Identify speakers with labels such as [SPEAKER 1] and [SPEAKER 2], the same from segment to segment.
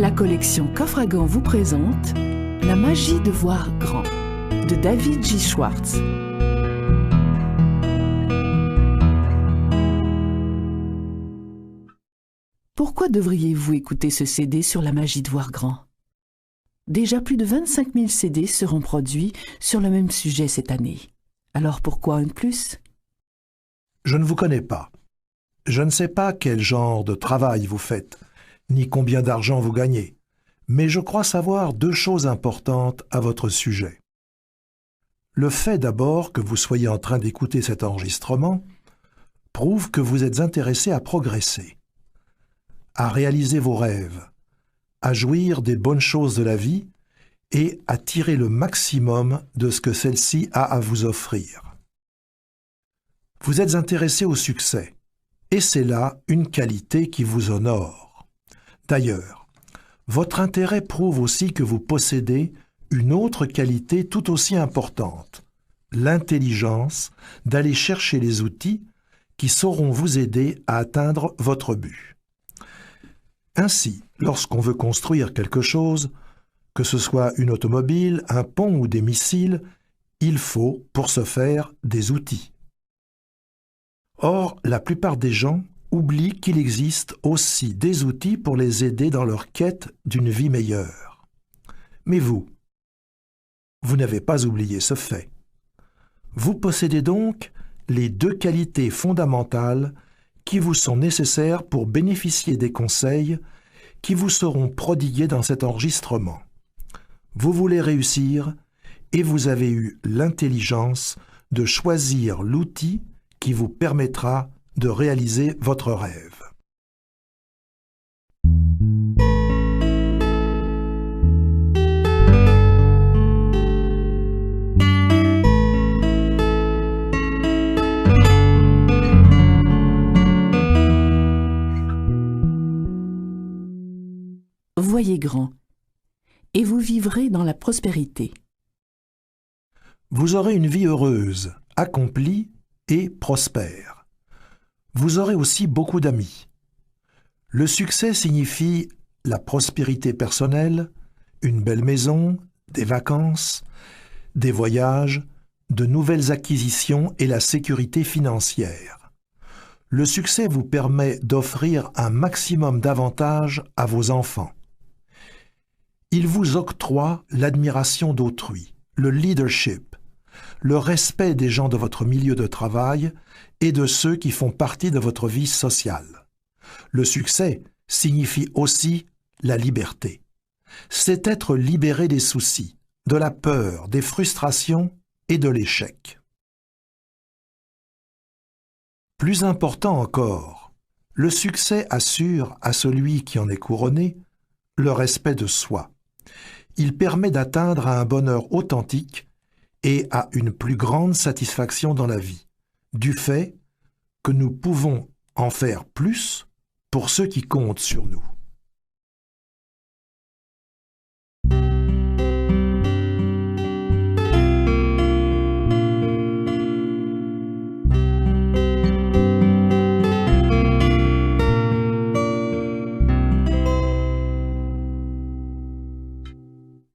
[SPEAKER 1] La collection Coffre à Gants vous présente La magie de voir grand de David J. Schwartz. Pourquoi devriez-vous écouter ce CD sur la magie de voir grand? Déjà plus de 25 000 CD seront produits sur le même sujet cette année. Alors pourquoi un de plus?
[SPEAKER 2] Je ne vous connais pas. Je ne sais pas quel genre de travail vous faites, ni combien d'argent vous gagnez, mais je crois savoir deux choses importantes à votre sujet. Le fait d'abord que vous soyez en train d'écouter cet enregistrement prouve que vous êtes intéressé à progresser, à réaliser vos rêves, à jouir des bonnes choses de la vie et à tirer le maximum de ce que celle-ci a à vous offrir. Vous êtes intéressé au succès, et c'est là une qualité qui vous honore. D'ailleurs, votre intérêt prouve aussi que vous possédez une autre qualité tout aussi importante, l'intelligence d'aller chercher les outils qui sauront vous aider à atteindre votre but. Ainsi, lorsqu'on veut construire quelque chose, que ce soit une automobile, un pont ou des missiles, il faut, pour ce faire, des outils. Or, la plupart des gens oublient qu'il existe aussi des outils pour les aider dans leur quête d'une vie meilleure. Mais vous n'avez pas oublié ce fait. Vous possédez donc les deux qualités fondamentales qui vous sont nécessaires pour bénéficier des conseils qui vous seront prodigués dans cet enregistrement. Vous voulez réussir et vous avez eu l'intelligence de choisir l'outil qui vous permettra de réaliser votre rêve.
[SPEAKER 1] Voyez grand, et vous vivrez dans la prospérité.
[SPEAKER 2] Vous aurez une vie heureuse, accomplie et prospère. Vous aurez aussi beaucoup d'amis. Le succès signifie la prospérité personnelle, une belle maison, des vacances, des voyages, de nouvelles acquisitions et la sécurité financière. Le succès vous permet d'offrir un maximum d'avantages à vos enfants. Il vous octroie l'admiration d'autrui, le leadership, le respect des gens de votre milieu de travail et de ceux qui font partie de votre vie sociale. Le succès signifie aussi la liberté. C'est être libéré des soucis, de la peur, des frustrations et de l'échec. Plus important encore, le succès assure à celui qui en est couronné le respect de soi. Il permet d'atteindre à un bonheur authentique et à une plus grande satisfaction dans la vie, du fait que nous pouvons en faire plus pour ceux qui comptent sur nous.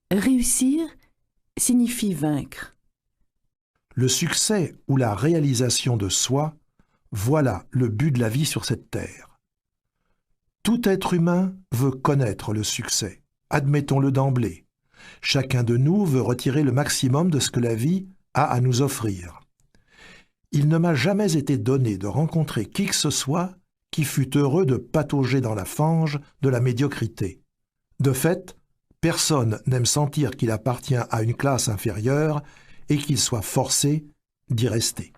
[SPEAKER 1] Réussir signifie vaincre.
[SPEAKER 2] Le succès ou la réalisation de soi, voilà le but de la vie sur cette terre. Tout être humain veut connaître le succès, admettons-le d'emblée. Chacun de nous veut retirer le maximum de ce que la vie a à nous offrir. Il ne m'a jamais été donné de rencontrer qui que ce soit qui fût heureux de patauger dans la fange de la médiocrité. De fait, personne n'aime sentir qu'il appartient à une classe inférieure et qu'il soit forcé d'y rester.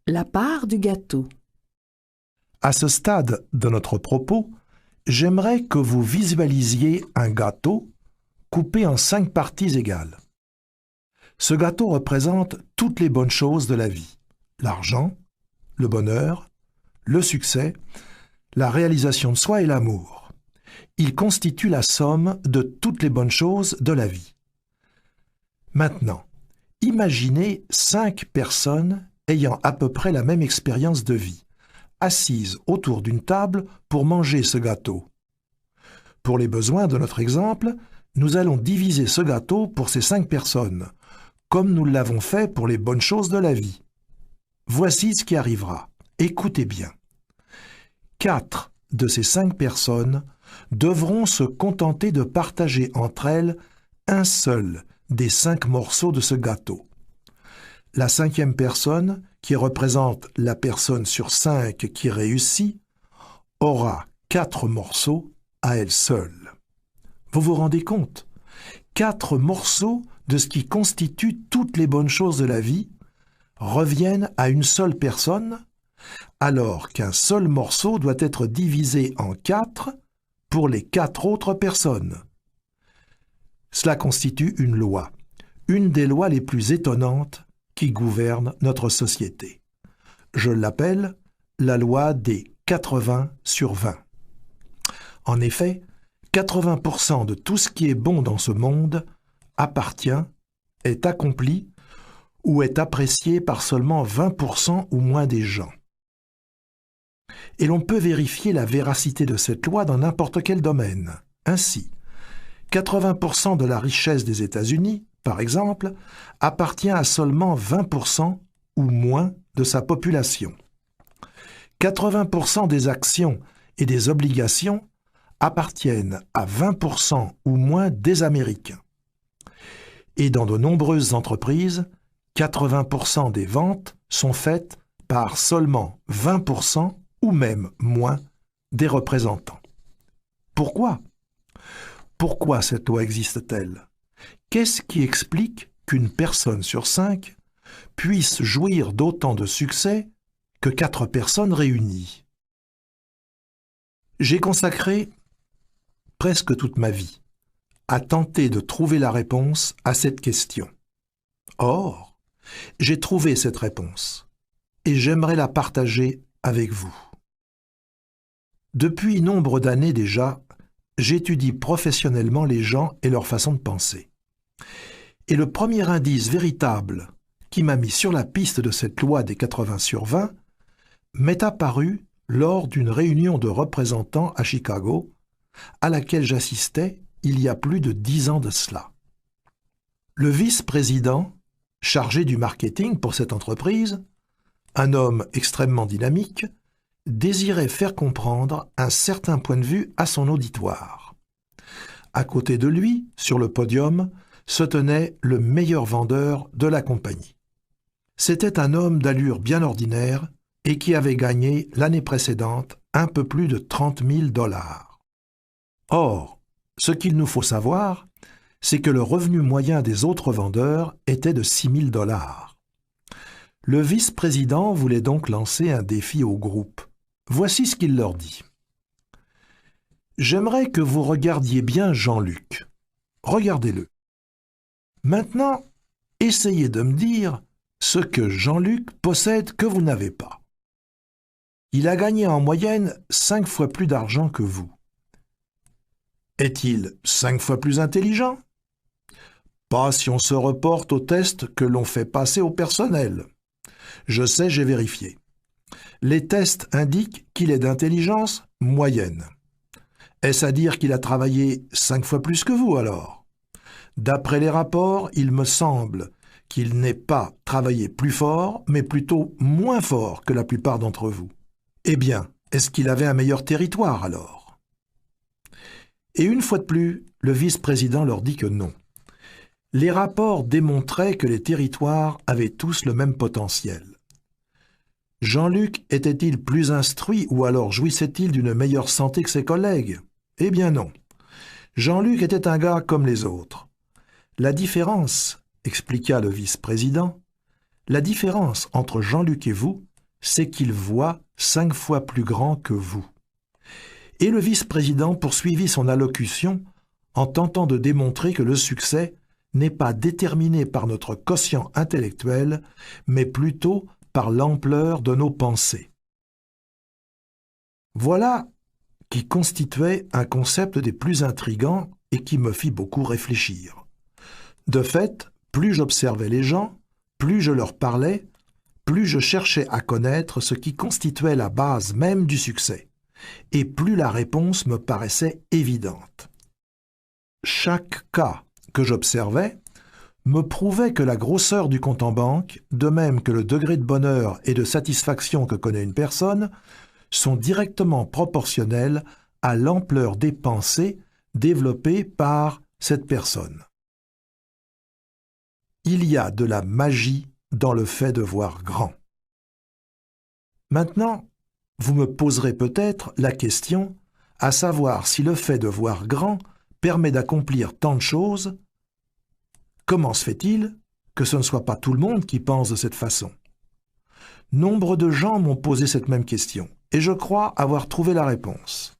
[SPEAKER 1] La part du gâteau.
[SPEAKER 2] À ce stade de notre propos, j'aimerais que vous visualisiez un gâteau coupé en 5 parties égales. Ce gâteau représente toutes les bonnes choses de la vie: l'argent, le bonheur, le succès, la réalisation de soi et l'amour. Il constitue la somme de toutes les bonnes choses de la vie. Maintenant, imaginez 5 personnes ayant à peu près la même expérience de vie, assises autour d'une table pour manger ce gâteau. Pour les besoins de notre exemple, nous allons diviser ce gâteau pour ces 5 personnes, comme nous l'avons fait pour les bonnes choses de la vie. Voici ce qui arrivera. Écoutez bien. 4 de ces 5 personnes devront se contenter de partager entre elles un seul des 5 morceaux de ce gâteau. La 5e personne, qui représente la personne sur 5 qui réussit, aura 4 morceaux à elle seule. Vous vous rendez compte? 4 morceaux de ce qui constitue toutes les bonnes choses de la vie reviennent à une seule personne, alors qu'un seul morceau doit être divisé en 4 pour les 4 autres personnes. Cela constitue une loi, une des lois les plus étonnantes qui gouvernent notre société. Je l'appelle la loi des 80/20. En effet, 80% de tout ce qui est bon dans ce monde appartient, est accompli ou est apprécié par seulement 20% ou moins des gens. Et l'on peut vérifier la véracité de cette loi dans n'importe quel domaine. Ainsi, 80% de la richesse des États-Unis, par exemple, appartient à seulement 20% ou moins de sa population. 80% des actions et des obligations appartiennent à 20% ou moins des Américains. Et dans de nombreuses entreprises, 80% des ventes sont faites par seulement 20% ou même moins des représentants. Pourquoi? Pourquoi cette loi existe-t-elle? Qu'est-ce qui explique qu'une personne sur 5 puisse jouir d'autant de succès que 4 personnes réunies? J'ai consacré presque toute ma vie à tenter de trouver la réponse à cette question. Or, j'ai trouvé cette réponse et j'aimerais la partager avec vous. Depuis nombre d'années déjà, j'étudie professionnellement les gens et leur façon de penser. Et le premier indice véritable qui m'a mis sur la piste de cette loi des 80/20 m'est apparu lors d'une réunion de représentants à Chicago, à laquelle j'assistais il y a plus de 10 ans de cela. Le vice-président, chargé du marketing pour cette entreprise, un homme extrêmement dynamique, désirait faire comprendre un certain point de vue à son auditoire. À côté de lui, sur le podium, se tenait le meilleur vendeur de la compagnie. C'était un homme d'allure bien ordinaire et qui avait gagné l'année précédente un peu plus de 30 000 $. Or, ce qu'il nous faut savoir, c'est que le revenu moyen des autres vendeurs était de 6 000 $. Le vice-président voulait donc lancer un défi au groupe. Voici ce qu'il leur dit. « J'aimerais que vous regardiez bien Jean-Luc. Regardez-le. Maintenant, essayez de me dire ce que Jean-Luc possède que vous n'avez pas. Il a gagné en moyenne 5 fois plus d'argent que vous. Est-il 5 fois plus intelligent? Pas si on se reporte aux tests que l'on fait passer au personnel. Je sais, j'ai vérifié. Les tests indiquent qu'il est d'intelligence moyenne. Est-ce à dire qu'il a travaillé 5 fois plus que vous alors? D'après les rapports, il me semble qu'il n'ait pas travaillé plus fort, mais plutôt moins fort que la plupart d'entre vous. Eh bien, est-ce qu'il avait un meilleur territoire alors? Et une fois de plus, le vice-président leur dit que non. Les rapports démontraient que les territoires avaient tous le même potentiel. Jean-Luc était-il plus instruit ou alors jouissait-il d'une meilleure santé que ses collègues? Eh bien non. Jean-Luc était un gars comme les autres. La différence, expliqua le vice-président, la différence entre Jean-Luc et vous, c'est qu'il voit 5 fois plus grand que vous. Et le vice-président poursuivit son allocution en tentant de démontrer que le succès n'est pas déterminé par notre quotient intellectuel, mais plutôt par l'ampleur de nos pensées. Voilà qui constituait un concept des plus intrigants et qui me fit beaucoup réfléchir. De fait, plus j'observais les gens, plus je leur parlais, plus je cherchais à connaître ce qui constituait la base même du succès, et plus la réponse me paraissait évidente. Chaque cas que j'observais me prouvait que la grosseur du compte en banque, de même que le degré de bonheur et de satisfaction que connaît une personne, sont directement proportionnels à l'ampleur des pensées développées par cette personne. Il y a de la magie dans le fait de voir grand. Maintenant, vous me poserez peut-être la question, à savoir si le fait de voir grand permet d'accomplir tant de choses. Comment se fait-il que ce ne soit pas tout le monde qui pense de cette façon? Nombre de gens m'ont posé cette même question, et je crois avoir trouvé la réponse.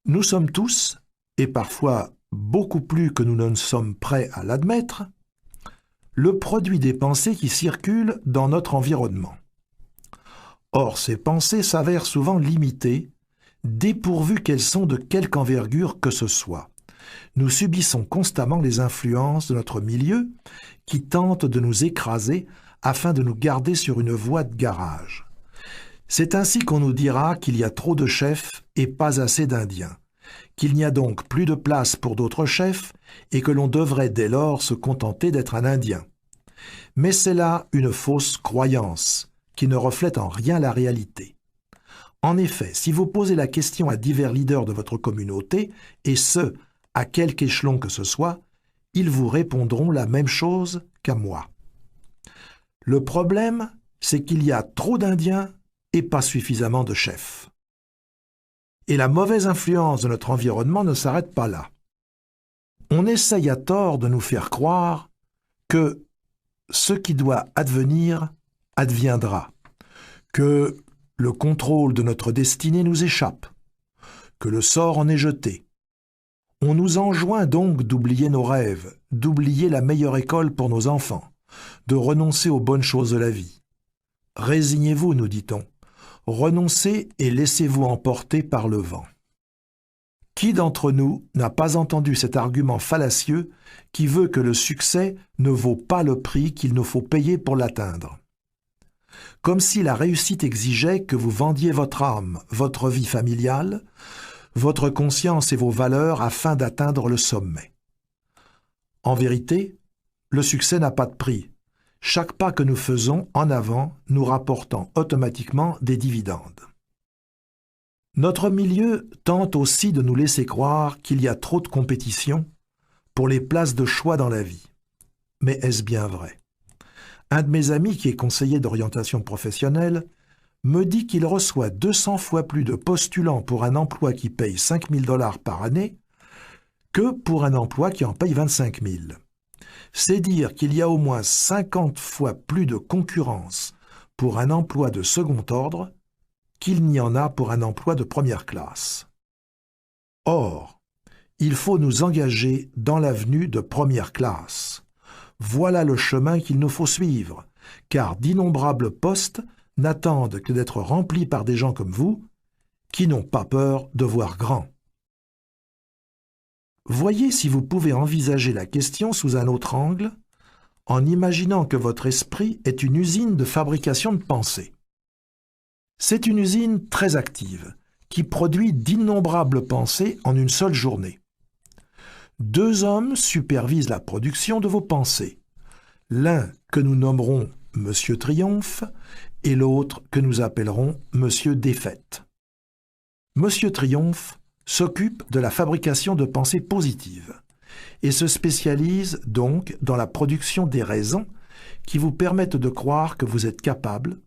[SPEAKER 2] Nous sommes tous, et parfois beaucoup plus que nous ne sommes prêts à l'admettre, le produit des pensées qui circulent dans notre environnement. Or, ces pensées s'avèrent souvent limitées, dépourvues qu'elles sont de quelque envergure que ce soit. Nous subissons constamment les influences de notre milieu qui tentent de nous écraser afin de nous garder sur une voie de garage. C'est ainsi qu'on nous dira qu'il y a trop de chefs et pas assez d'Indiens, qu'il n'y a donc plus de place pour d'autres chefs et que l'on devrait dès lors se contenter d'être un Indien. Mais c'est là une fausse croyance qui ne reflète en rien la réalité. En effet, si vous posez la question à divers leaders de votre communauté, et ce, à quelque échelon que ce soit, ils vous répondront la même chose qu'à moi. Le problème, c'est qu'il y a trop d'Indiens et pas suffisamment de chefs. Et la mauvaise influence de notre environnement ne s'arrête pas là. On essaye à tort de nous faire croire que ce qui doit advenir adviendra, que le contrôle de notre destinée nous échappe, que le sort en est jeté. On nous enjoint donc d'oublier nos rêves, d'oublier la meilleure école pour nos enfants, de renoncer aux bonnes choses de la vie. Résignez-vous, nous dit-on. Renoncez et laissez-vous emporter par le vent. Qui d'entre nous n'a pas entendu cet argument fallacieux qui veut que le succès ne vaut pas le prix qu'il nous faut payer pour l'atteindre? Comme si la réussite exigeait que vous vendiez votre âme, votre vie familiale, votre conscience et vos valeurs afin d'atteindre le sommet. En vérité, le succès n'a pas de prix. Chaque pas que nous faisons en avant nous rapportant automatiquement des dividendes. Notre milieu tente aussi de nous laisser croire qu'il y a trop de compétition pour les places de choix dans la vie. Mais est-ce bien vrai? Un de mes amis qui est conseiller d'orientation professionnelle me dit qu'il reçoit 200 fois plus de postulants pour un emploi qui paye 5 000 $ par année que pour un emploi qui en paye 25 000. C'est dire qu'il y a au moins 50 fois plus de concurrence pour un emploi de second ordre qu'il n'y en a pour un emploi de première classe. Or, il faut nous engager dans l'avenue de première classe. Voilà le chemin qu'il nous faut suivre, car d'innombrables postes n'attendent que d'être remplis par des gens comme vous, qui n'ont pas peur de voir grand. Voyez si vous pouvez envisager la question sous un autre angle, en imaginant que votre esprit est une usine de fabrication de pensée. C'est une usine très active, qui produit d'innombrables pensées en une seule journée. 2 hommes supervisent la production de vos pensées. L'un que nous nommerons Monsieur Triomphe et l'autre que nous appellerons Monsieur Défaite. Monsieur Triomphe s'occupe de la fabrication de pensées positives et se spécialise donc dans la production des raisons qui vous permettent de croire que vous êtes capable,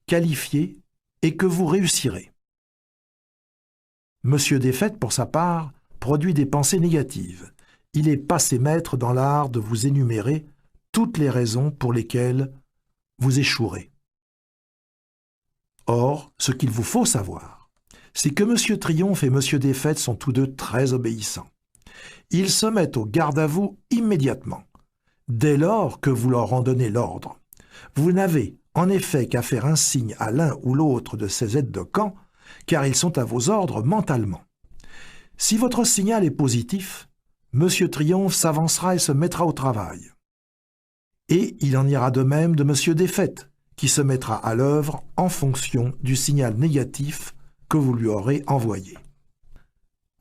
[SPEAKER 2] qualifié et que vous réussirez. Monsieur Défaite, pour sa part, produit des pensées négatives. Il est passé maître dans l'art de vous énumérer toutes les raisons pour lesquelles vous échouerez. Or, ce qu'il vous faut savoir, c'est que Monsieur Triomphe et Monsieur Défaite sont tous deux très obéissants. Ils se mettent au garde à vous immédiatement, dès lors que vous leur en donnez l'ordre. Vous n'avez en effet qu'à faire un signe à l'un ou l'autre de ces aides de camp, car ils sont à vos ordres mentalement. Si votre signal est positif, Monsieur Triomphe s'avancera et se mettra au travail. Et il en ira de même de Monsieur Défaite, qui se mettra à l'œuvre en fonction du signal négatif que vous lui aurez envoyé.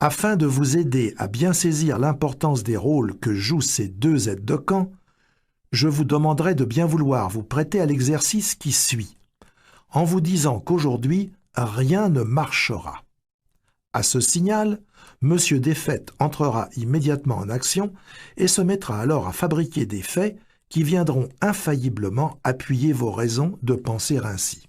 [SPEAKER 2] Afin de vous aider à bien saisir l'importance des rôles que jouent ces deux aides de camp, je vous demanderai de bien vouloir vous prêter à l'exercice qui suit, en vous disant qu'aujourd'hui, rien ne marchera. À ce signal, Monsieur Défaite entrera immédiatement en action et se mettra alors à fabriquer des faits qui viendront infailliblement appuyer vos raisons de penser ainsi.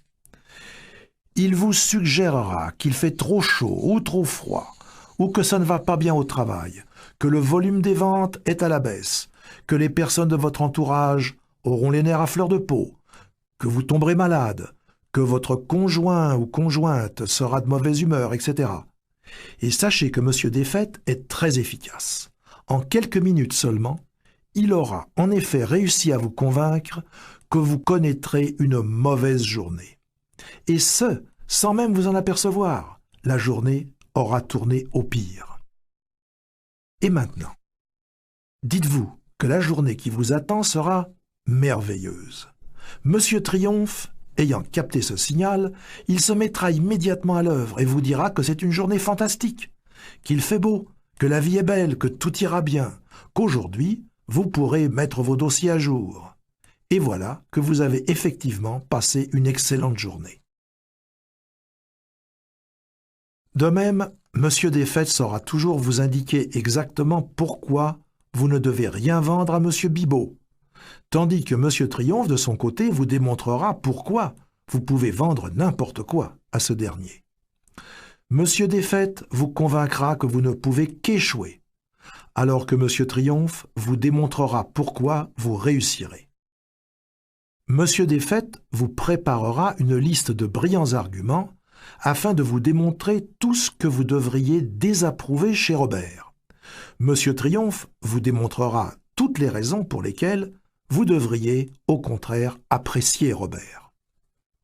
[SPEAKER 2] Il vous suggérera qu'il fait trop chaud ou trop froid, ou que ça ne va pas bien au travail, que le volume des ventes est à la baisse, que les personnes de votre entourage auront les nerfs à fleur de peau, que vous tomberez malade, que votre conjoint ou conjointe sera de mauvaise humeur, etc. Et sachez que Monsieur Défaite est très efficace. En quelques minutes seulement, il aura en effet réussi à vous convaincre que vous connaîtrez une mauvaise journée. Et ce, sans même vous en apercevoir, la journée aura tourné au pire. Et maintenant, dites-vous que la journée qui vous attend sera merveilleuse. Monsieur Triomphe, ayant capté ce signal, il se mettra immédiatement à l'œuvre et vous dira que c'est une journée fantastique, qu'il fait beau, que la vie est belle, que tout ira bien, qu'aujourd'hui, vous pourrez mettre vos dossiers à jour. Et voilà que vous avez effectivement passé une excellente journée. De même, Monsieur Défaite saura toujours vous indiquer exactement pourquoi vous ne devez rien vendre à Monsieur Bibeau, tandis que Monsieur Triomphe, de son côté, vous démontrera pourquoi vous pouvez vendre n'importe quoi à ce dernier. Monsieur Défaite vous convaincra que vous ne pouvez qu'échouer, alors que Monsieur Triomphe vous démontrera pourquoi vous réussirez. Monsieur Défaite vous préparera une liste de brillants arguments afin de vous démontrer tout ce que vous devriez désapprouver chez Robert. Monsieur Triomphe vous démontrera toutes les raisons pour lesquelles vous devriez, au contraire, apprécier Robert.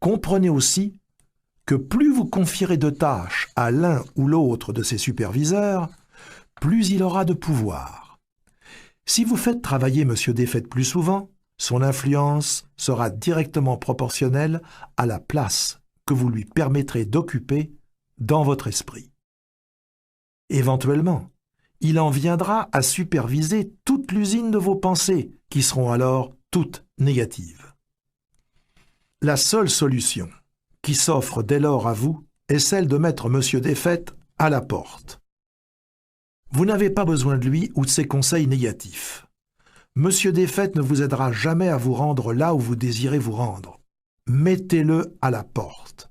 [SPEAKER 2] Comprenez aussi que plus vous confierez de tâches à l'un ou l'autre de ses superviseurs, plus il aura de pouvoir. Si vous faites travailler Monsieur Défaite plus souvent, son influence sera directement proportionnelle à la place que vous lui permettrez d'occuper dans votre esprit. Éventuellement, il en viendra à superviser toute l'usine de vos pensées, qui seront alors toutes négatives. La seule solution qui s'offre dès lors à vous est celle de mettre Monsieur Défaite à la porte. Vous n'avez pas besoin de lui ou de ses conseils négatifs. Monsieur Défaite ne vous aidera jamais à vous rendre là où vous désirez vous rendre. Mettez-le à la porte.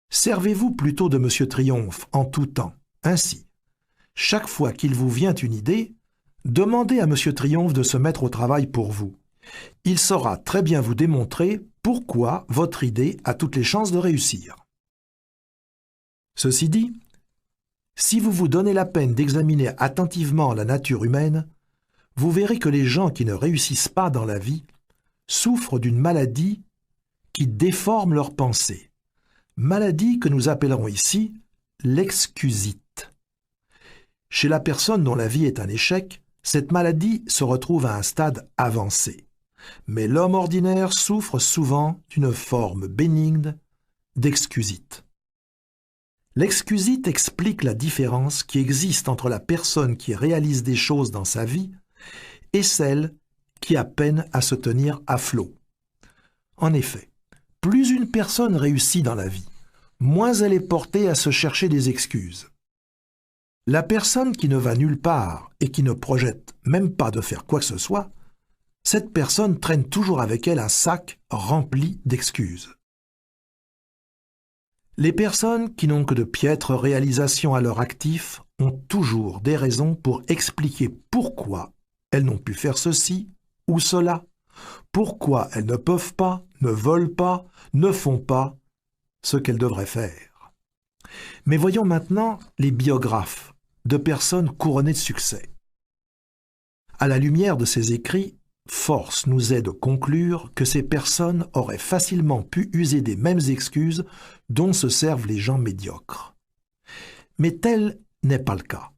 [SPEAKER 2] Servez-vous plutôt de Monsieur Triomphe en tout temps. Ainsi, chaque fois qu'il vous vient une idée, demandez à Monsieur Triomphe de se mettre au travail pour vous. Il saura très bien vous démontrer pourquoi votre idée a toutes les chances de réussir. Ceci dit, si vous vous donnez la peine d'examiner attentivement la nature humaine, vous verrez que les gens qui ne réussissent pas dans la vie souffrent d'une maladie qui déforme leurs pensées. Maladie que nous appellerons ici l'excusite. Chez la personne dont la vie est un échec, cette maladie se retrouve à un stade avancé. Mais l'homme ordinaire souffre souvent d'une forme bénigne d'excusite. L'excusite explique la différence qui existe entre la personne qui réalise des choses dans sa vie et celle qui a peine à se tenir à flot. En effet, plus une personne réussit dans la vie, moins elle est portée à se chercher des excuses. La personne qui ne va nulle part et qui ne projette même pas de faire quoi que ce soit, cette personne traîne toujours avec elle un sac rempli d'excuses. Les personnes qui n'ont que de piètres réalisations à leur actif ont toujours des raisons pour expliquer pourquoi elles n'ont pu faire ceci ou cela, pourquoi elles ne peuvent pas, ne veulent pas, ne font pas ce qu'elles devraient faire. Mais voyons maintenant les biographes de personnes couronnées de succès. À la lumière de ces écrits, force nous est de conclure que ces personnes auraient facilement pu user des mêmes excuses dont se servent les gens médiocres. Mais tel n'est pas le cas.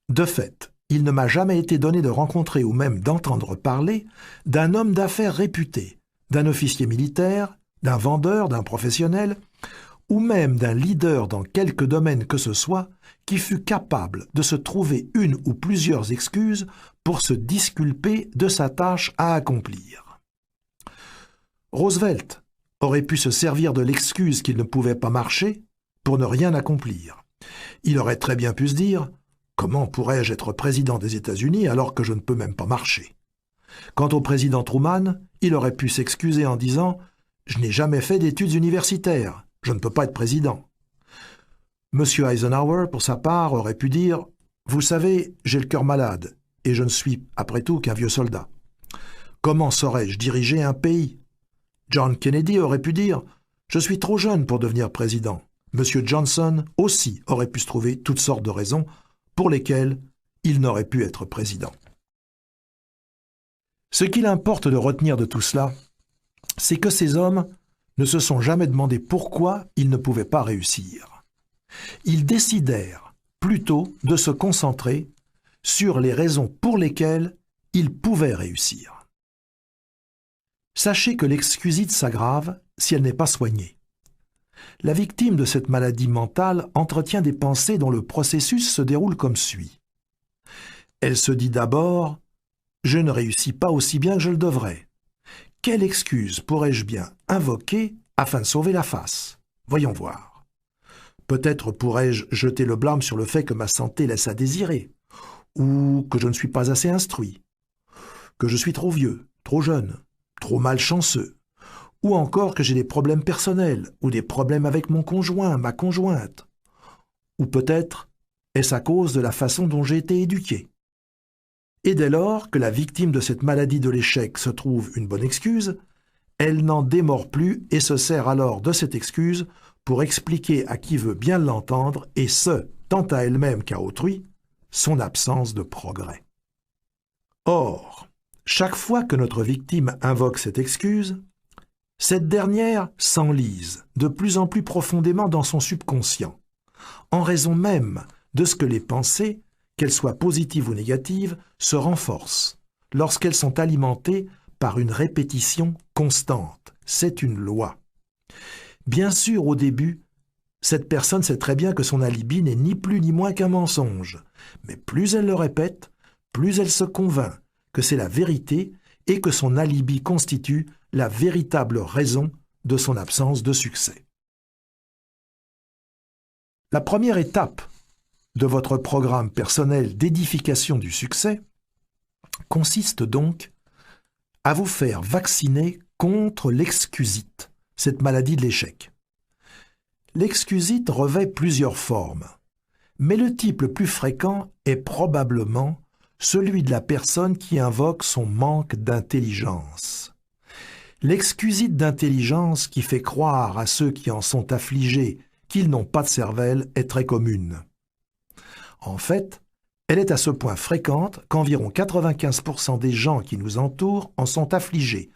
[SPEAKER 2] De fait, il ne m'a jamais été donné de rencontrer ou même d'entendre parler d'un homme d'affaires réputé, d'un officier militaire, d'un vendeur, d'un professionnel, ou même d'un leader dans quelque domaine que ce soit, qui fut capable de se trouver une ou plusieurs excuses pour se disculper de sa tâche à accomplir. Roosevelt aurait pu se servir de l'excuse qu'il ne pouvait pas marcher pour ne rien accomplir. Il aurait très bien pu se dire « Comment pourrais-je être président des États-Unis alors que je ne peux même pas marcher ?» Quant au président Truman, il aurait pu s'excuser en disant « Je n'ai jamais fait d'études universitaires, je ne peux pas être président. » Monsieur Eisenhower, pour sa part, aurait pu dire « Vous savez, j'ai le cœur malade, et je ne suis, après tout, qu'un vieux soldat. Comment saurais-je diriger un pays ?» John Kennedy aurait pu dire « Je suis trop jeune pour devenir président. » Monsieur Johnson aussi aurait pu se trouver toutes sortes de raisons pour lesquelles il n'aurait pu être président. Ce qu'il importe de retenir de tout cela, c'est que ces hommes ne se sont jamais demandé pourquoi ils ne pouvaient pas réussir. Ils décidèrent plutôt de se concentrer sur les raisons pour lesquelles ils pouvaient réussir. Sachez que l'excusite s'aggrave si elle n'est pas soignée. La victime de cette maladie mentale entretient des pensées dont le processus se déroule comme suit. Elle se dit d'abord « Je ne réussis pas aussi bien que je le devrais. Quelle excuse pourrais-je bien invoquer afin de sauver la face? Voyons voir. Peut-être pourrais-je jeter le blâme sur le fait que ma santé laisse à désirer, ou que je ne suis pas assez instruit, que je suis trop vieux, trop jeune, trop malchanceux, ou encore que j'ai des problèmes personnels, ou des problèmes avec mon conjoint, ma conjointe. Ou peut-être est-ce à cause de la façon dont j'ai été éduqué. Et dès lors que la victime de cette maladie de l'échec se trouve une bonne excuse, elle n'en démord plus et se sert alors de cette excuse pour expliquer à qui veut bien l'entendre, et ce, tant à elle-même qu'à autrui, son absence de progrès. Or, chaque fois que notre victime invoque cette excuse, cette dernière s'enlise de plus en plus profondément dans son subconscient, en raison même de ce que les pensées, qu'elles soient positives ou négatives, se renforcent lorsqu'elles sont alimentées par une répétition constante. C'est une loi. Bien sûr, au début, cette personne sait très bien que son alibi n'est ni plus ni moins qu'un mensonge, mais plus elle le répète, plus elle se convainc que c'est la vérité et que son alibi constitue la véritable raison de son absence de succès. La première étape de votre programme personnel d'édification du succès consiste donc à vous faire vacciner contre l'excusite, cette maladie de l'échec. L'excusite revêt plusieurs formes, mais le type le plus fréquent est probablement celui de la personne qui invoque son manque d'intelligence. L'excusite d'intelligence qui fait croire à ceux qui en sont affligés qu'ils n'ont pas de cervelle est très commune. En fait, elle est à ce point fréquente qu'environ 95% des gens qui nous entourent en sont affligés,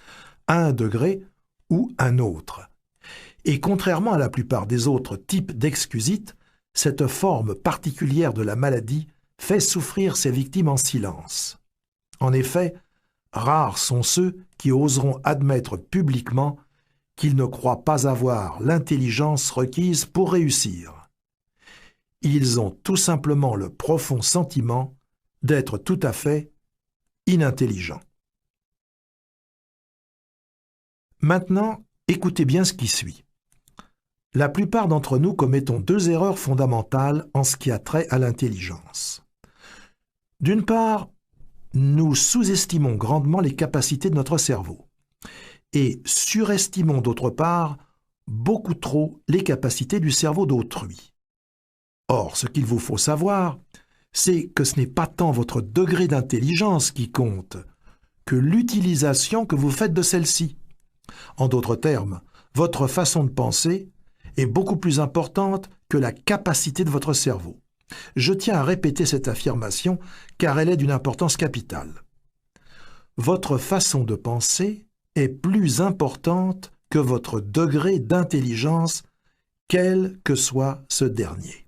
[SPEAKER 2] à un degré ou un autre. Et contrairement à la plupart des autres types d'excusites, cette forme particulière de la maladie fait souffrir ses victimes en silence. En effet, rares sont ceux qui oseront admettre publiquement qu'ils ne croient pas avoir l'intelligence requise pour réussir. Ils ont tout simplement le profond sentiment d'être tout à fait inintelligents. Maintenant, écoutez bien ce qui suit. La plupart d'entre nous commettons deux erreurs fondamentales en ce qui a trait à l'intelligence. D'une part, nous sous-estimons grandement les capacités de notre cerveau et surestimons d'autre part beaucoup trop les capacités du cerveau d'autrui. Or, ce qu'il vous faut savoir, c'est que ce n'est pas tant votre degré d'intelligence qui compte que l'utilisation que vous faites de celle-ci. En d'autres termes, votre façon de penser est beaucoup plus importante que la capacité de votre cerveau. Je tiens à répéter cette affirmation car elle est d'une importance capitale. votre façon de penser est plus importante que votre degré d'intelligence, quel que soit ce dernier.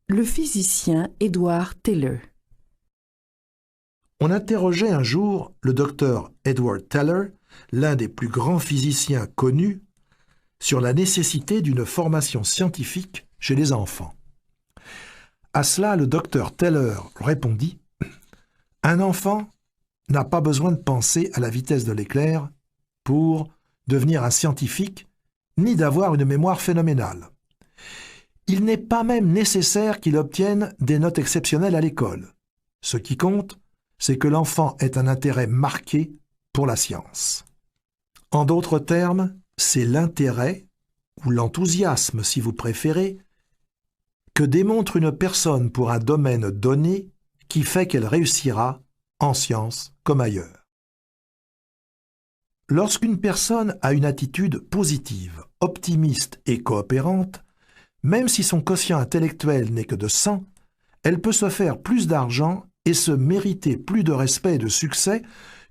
[SPEAKER 1] Le physicien Edward Teller.
[SPEAKER 2] On interrogeait un jour le docteur Edward Teller, l'un des plus grands physiciens connus, sur la nécessité d'une formation scientifique chez les enfants. À cela, le docteur Teller répondit « Un enfant n'a pas besoin de penser à la vitesse de l'éclair pour devenir un scientifique, ni d'avoir une mémoire phénoménale. Il n'est pas même nécessaire qu'il obtienne des notes exceptionnelles à l'école. Ce qui compte, c'est que l'enfant ait un intérêt marqué pour la science. En d'autres termes, c'est l'intérêt, ou l'enthousiasme si vous préférez, que démontre une personne pour un domaine donné qui fait qu'elle réussira en sciences comme ailleurs. Lorsqu'une personne a une attitude positive, optimiste et coopérante, même si son quotient intellectuel n'est que de 100, elle peut se faire plus d'argent et se mériter plus de respect et de succès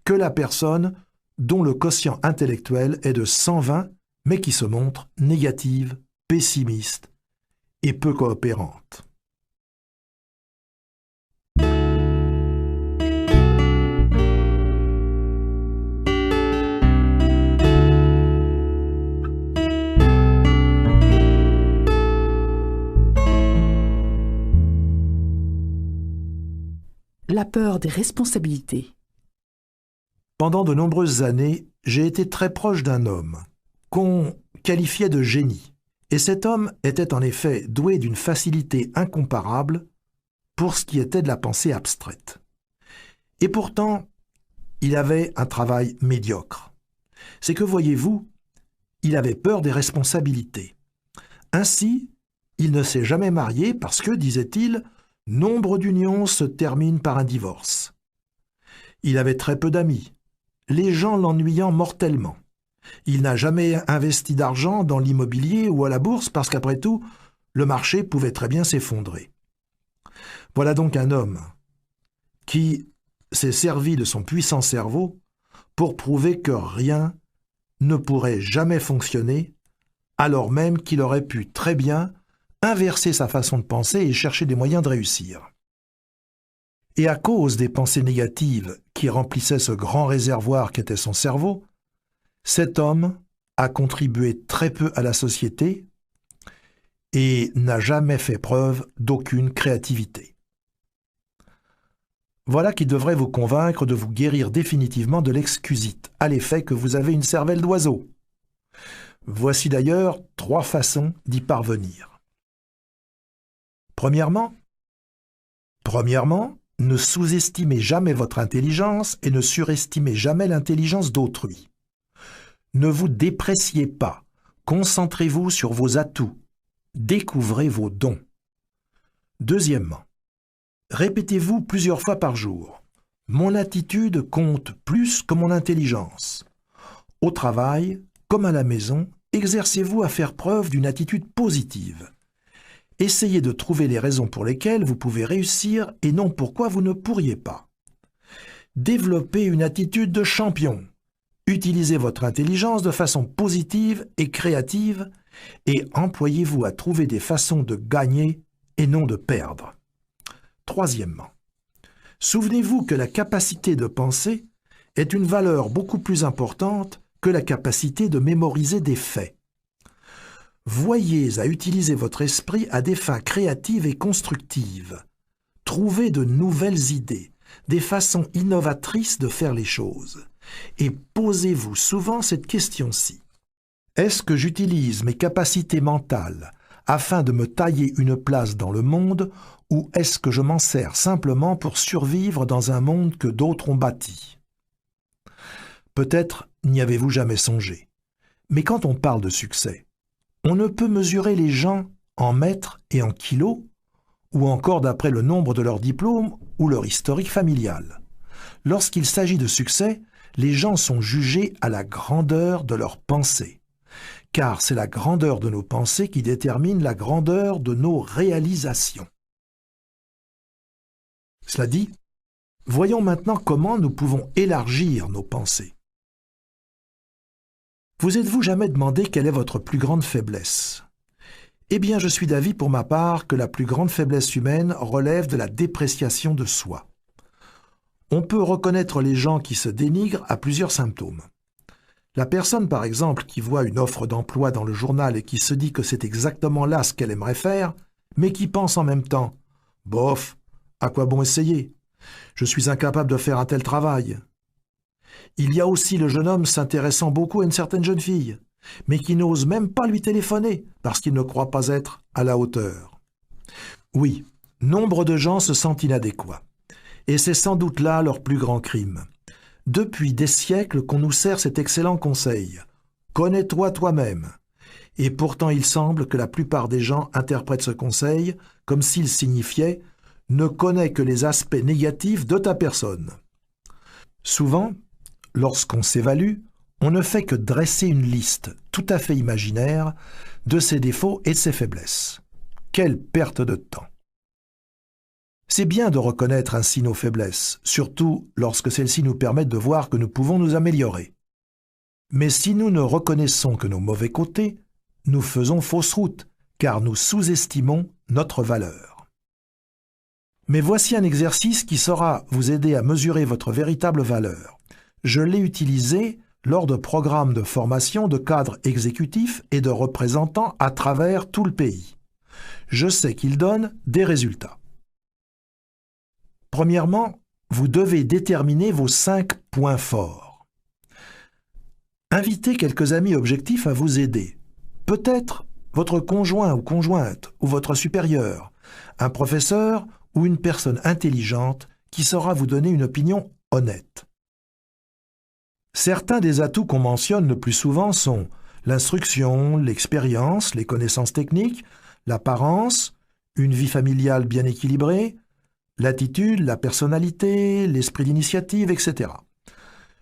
[SPEAKER 2] que la personne dont le quotient intellectuel est de 120, mais qui se montre négative, pessimiste et peu coopérante.
[SPEAKER 1] La peur des responsabilités.
[SPEAKER 2] Pendant de nombreuses années, j'ai été très proche d'un homme qu'on qualifiait de génie. Et cet homme était en effet doué d'une facilité incomparable pour ce qui était de la pensée abstraite. Et pourtant, il avait un travail médiocre. C'est que, voyez-vous, il avait peur des responsabilités. Ainsi, il ne s'est jamais marié parce que, disait-il, nombre d'unions se terminent par un divorce. Il avait très peu d'amis, les gens l'ennuyant mortellement. Il n'a jamais investi d'argent dans l'immobilier ou à la bourse parce qu'après tout, le marché pouvait très bien s'effondrer. Voilà donc un homme qui s'est servi de son puissant cerveau pour prouver que rien ne pourrait jamais fonctionner, alors même qu'il aurait pu très bien inverser sa façon de penser et chercher des moyens de réussir. Et à cause des pensées négatives qui remplissaient ce grand réservoir qu'était son cerveau, cet homme a contribué très peu à la société et n'a jamais fait preuve d'aucune créativité. Voilà qui devrait vous convaincre de vous guérir définitivement de l'excusite, à l'effet que vous avez une cervelle d'oiseau. Voici d'ailleurs 3 façons d'y parvenir. Premièrement, ne sous-estimez jamais votre intelligence et ne surestimez jamais l'intelligence d'autrui. Ne vous dépréciez pas, concentrez-vous sur vos atouts, découvrez vos dons. Deuxièmement, répétez-vous plusieurs fois par jour. Mon attitude compte plus que mon intelligence. Au travail, comme à la maison, exercez-vous à faire preuve d'une attitude positive. Essayez de trouver les raisons pour lesquelles vous pouvez réussir et non pourquoi vous ne pourriez pas. Développez une attitude de champion. Utilisez votre intelligence de façon positive et créative et employez-vous à trouver des façons de gagner et non de perdre. Troisièmement, souvenez-vous que la capacité de penser est une valeur beaucoup plus importante que la capacité de mémoriser des faits. Voyez à utiliser votre esprit à des fins créatives et constructives. Trouvez de nouvelles idées, des façons innovatrices de faire les choses. Et posez-vous souvent cette question-ci. Est-ce que j'utilise mes capacités mentales afin de me tailler une place dans le monde ou est-ce que je m'en sers simplement pour survivre dans un monde que d'autres ont bâti? Peut-être n'y avez-vous jamais songé. Mais quand on parle de succès, on ne peut mesurer les gens en mètres et en kilos ou encore d'après le nombre de leurs diplômes ou leur historique familial. Lorsqu'il s'agit de succès, les gens sont jugés à la grandeur de leurs pensées, car c'est la grandeur de nos pensées qui détermine la grandeur de nos réalisations. Cela dit, voyons maintenant comment nous pouvons élargir nos pensées. Vous êtes-vous jamais demandé quelle est votre plus grande faiblesse ? Eh bien, je suis d'avis pour ma part que la plus grande faiblesse humaine relève de la dépréciation de soi. On peut reconnaître les gens qui se dénigrent à plusieurs symptômes. La personne, par exemple, qui voit une offre d'emploi dans le journal et qui se dit que c'est exactement là ce qu'elle aimerait faire, mais qui pense en même temps « Bof, à quoi bon essayer ? Je suis incapable de faire un tel travail. » Il y a aussi le jeune homme s'intéressant beaucoup à une certaine jeune fille, mais qui n'ose même pas lui téléphoner parce qu'il ne croit pas être à la hauteur. Oui, nombre de gens se sentent inadéquats. Et c'est sans doute là leur plus grand crime. Depuis des siècles qu'on nous sert cet excellent conseil « Connais-toi toi-même ». Et pourtant il semble que la plupart des gens interprètent ce conseil comme s'il signifiait « Ne connais que les aspects négatifs de ta personne ». Souvent, lorsqu'on s'évalue, on ne fait que dresser une liste tout à fait imaginaire de ses défauts et de ses faiblesses. Quelle perte de temps! C'est bien de reconnaître ainsi nos faiblesses, surtout lorsque celles-ci nous permettent de voir que nous pouvons nous améliorer. Mais si nous ne reconnaissons que nos mauvais côtés, nous faisons fausse route, car nous sous-estimons notre valeur. Mais voici un exercice qui saura vous aider à mesurer votre véritable valeur. Je l'ai utilisé lors de programmes de formation de cadres exécutifs et de représentants à travers tout le pays. Je sais qu'il donne des résultats. Premièrement, vous devez déterminer vos 5 points forts. Invitez quelques amis objectifs à vous aider. Peut-être votre conjoint ou conjointe ou votre supérieur, un professeur ou une personne intelligente qui saura vous donner une opinion honnête. Certains des atouts qu'on mentionne le plus souvent sont l'instruction, l'expérience, les connaissances techniques, l'apparence, une vie familiale bien équilibrée, l'attitude, la personnalité, l'esprit d'initiative, etc.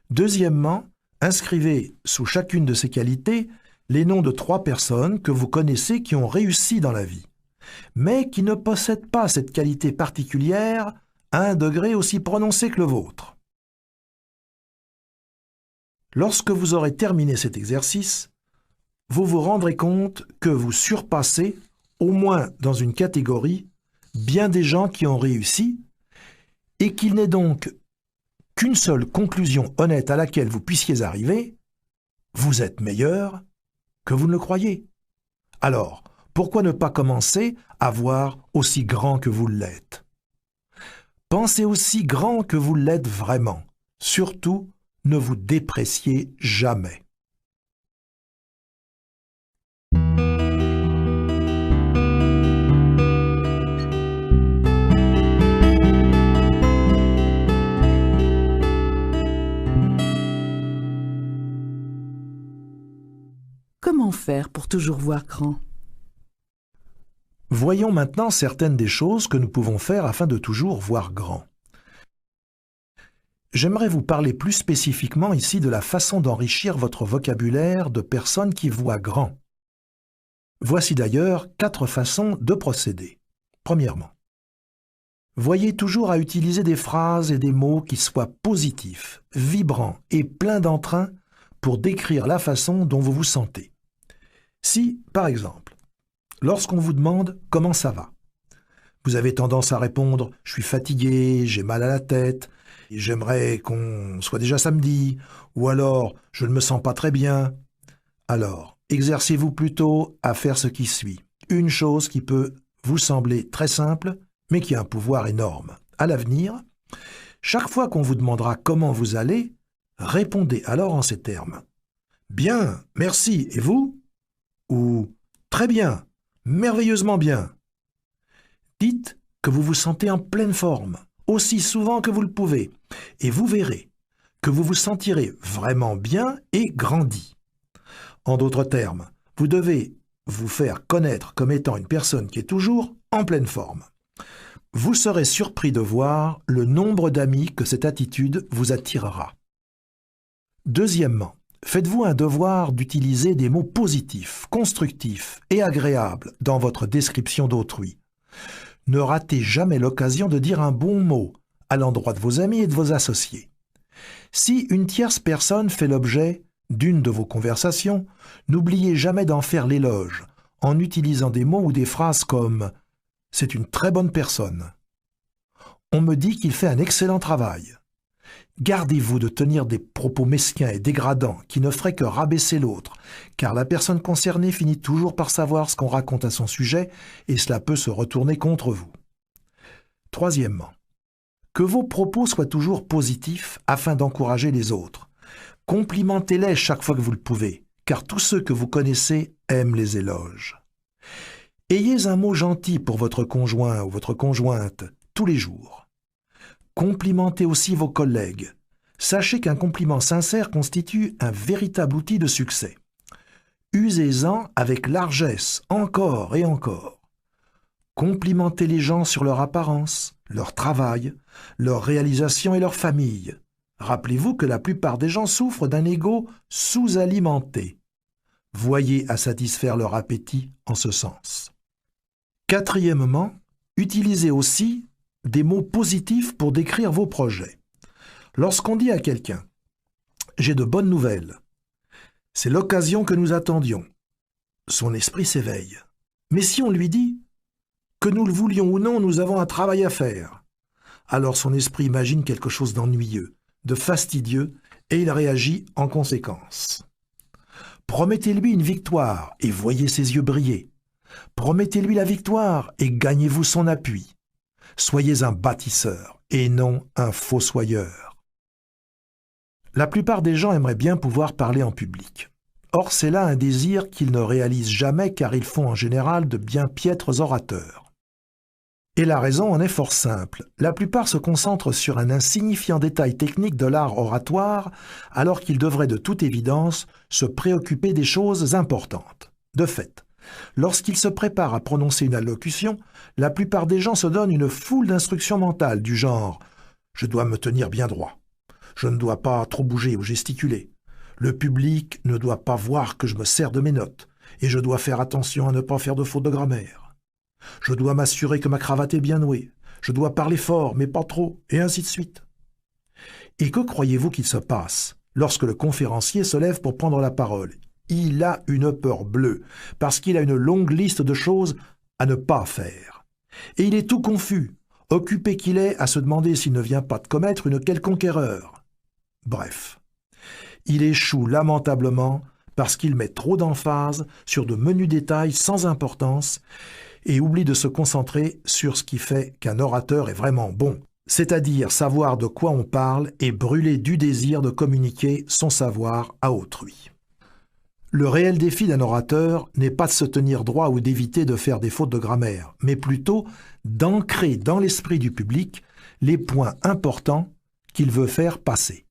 [SPEAKER 2] Deuxièmement, inscrivez sous chacune de ces qualités les noms de 3 personnes que vous connaissez qui ont réussi dans la vie, mais qui ne possèdent pas cette qualité particulière à un degré aussi prononcé que le vôtre. Lorsque vous aurez terminé cet exercice, vous vous rendrez compte que vous surpassez, au moins dans une catégorie, bien des gens qui ont réussi, et qu'il n'est donc qu'une seule conclusion honnête à laquelle vous puissiez arriver, vous êtes meilleur que vous ne le croyez. Alors, pourquoi ne pas commencer à voir aussi grand que vous l'êtes? Pensez aussi grand que vous l'êtes vraiment. Surtout, ne vous dépréciez jamais.
[SPEAKER 1] Comment faire pour toujours voir grand?
[SPEAKER 2] Voyons maintenant certaines des choses que nous pouvons faire afin de toujours voir grand. J'aimerais vous parler plus spécifiquement ici de la façon d'enrichir votre vocabulaire de personnes qui voient grand. Voici d'ailleurs 4 façons de procéder. Premièrement, voyez toujours à utiliser des phrases et des mots qui soient positifs, vibrants et pleins d'entrain pour décrire la façon dont vous vous sentez. Si, par exemple, lorsqu'on vous demande « Comment ça va ?», vous avez tendance à répondre « Je suis fatigué, j'ai mal à la tête, j'aimerais qu'on soit déjà samedi » ou alors « Je ne me sens pas très bien ». Alors, exercez-vous plutôt à faire ce qui suit. Une chose qui peut vous sembler très simple, mais qui a un pouvoir énorme. À l'avenir, chaque fois qu'on vous demandera comment vous allez, répondez alors en ces termes. « Bien, merci, et vous ?» ou « Très bien, merveilleusement bien ». Dites que vous vous sentez en pleine forme, aussi souvent que vous le pouvez, et vous verrez que vous vous sentirez vraiment bien et grandi. En d'autres termes, vous devez vous faire connaître comme étant une personne qui est toujours en pleine forme. Vous serez surpris de voir le nombre d'amis que cette attitude vous attirera. Deuxièmement, faites-vous un devoir d'utiliser des mots positifs, constructifs et agréables dans votre description d'autrui. Ne ratez jamais l'occasion de dire un bon mot à l'endroit de vos amis et de vos associés. Si une tierce personne fait l'objet d'une de vos conversations, n'oubliez jamais d'en faire l'éloge en utilisant des mots ou des phrases comme « C'est une très bonne personne »,« On me dit qu'il fait un excellent travail ». Gardez-vous de tenir des propos mesquins et dégradants qui ne feraient que rabaisser l'autre, car la personne concernée finit toujours par savoir ce qu'on raconte à son sujet et cela peut se retourner contre vous. Troisièmement, que vos propos soient toujours positifs afin d'encourager les autres. Complimentez-les chaque fois que vous le pouvez, car tous ceux que vous connaissez aiment les éloges. Ayez un mot gentil pour votre conjoint ou votre conjointe tous les jours. Complimentez aussi vos collègues. Sachez qu'un compliment sincère constitue un véritable outil de succès. Usez-en avec largesse, encore et encore. Complimentez les gens sur leur apparence, leur travail, leur réalisation et leur famille. Rappelez-vous que la plupart des gens souffrent d'un ego sous-alimenté. Voyez à satisfaire leur appétit en ce sens. Quatrièmement, utilisez aussi des mots positifs pour décrire vos projets. Lorsqu'on dit à quelqu'un « J'ai de bonnes nouvelles », c'est l'occasion que nous attendions. Son esprit s'éveille. Mais si on lui dit « Que nous le voulions ou non, nous avons un travail à faire », alors son esprit imagine quelque chose d'ennuyeux, de fastidieux, et il réagit en conséquence. Promettez-lui une victoire et voyez ses yeux briller. Promettez-lui la victoire et gagnez-vous son appui. Soyez un bâtisseur et non un fossoyeur. La plupart des gens aimeraient bien pouvoir parler en public. Or, c'est là un désir qu'ils ne réalisent jamais car ils font en général de bien piètres orateurs. Et la raison en est fort simple. La plupart se concentrent sur un insignifiant détail technique de l'art oratoire alors qu'ils devraient de toute évidence se préoccuper des choses importantes. De fait, lorsqu'ils se préparent à prononcer une allocution, la plupart des gens se donnent une foule d'instructions mentales du genre « Je dois me tenir bien droit. Je ne dois pas trop bouger ou gesticuler. Le public ne doit pas voir que je me sers de mes notes et je dois faire attention à ne pas faire de fautes de grammaire. Je dois m'assurer que ma cravate est bien nouée. Je dois parler fort, mais pas trop, et ainsi de suite. » Et que croyez-vous qu'il se passe lorsque le conférencier se lève pour prendre la parole ? Il a une peur bleue, parce qu'il a une longue liste de choses à ne pas faire. Et il est tout confus, occupé qu'il est à se demander s'il ne vient pas de commettre une quelconque erreur. Bref, il échoue lamentablement parce qu'il met trop d'emphase sur de menus détails sans importance et oublie de se concentrer sur ce qui fait qu'un orateur est vraiment bon, c'est-à-dire savoir de quoi on parle et brûler du désir de communiquer son savoir à autrui. Le réel défi d'un orateur n'est pas de se tenir droit ou d'éviter de faire des fautes de grammaire, mais plutôt d'ancrer dans l'esprit du public les points importants qu'il veut faire passer.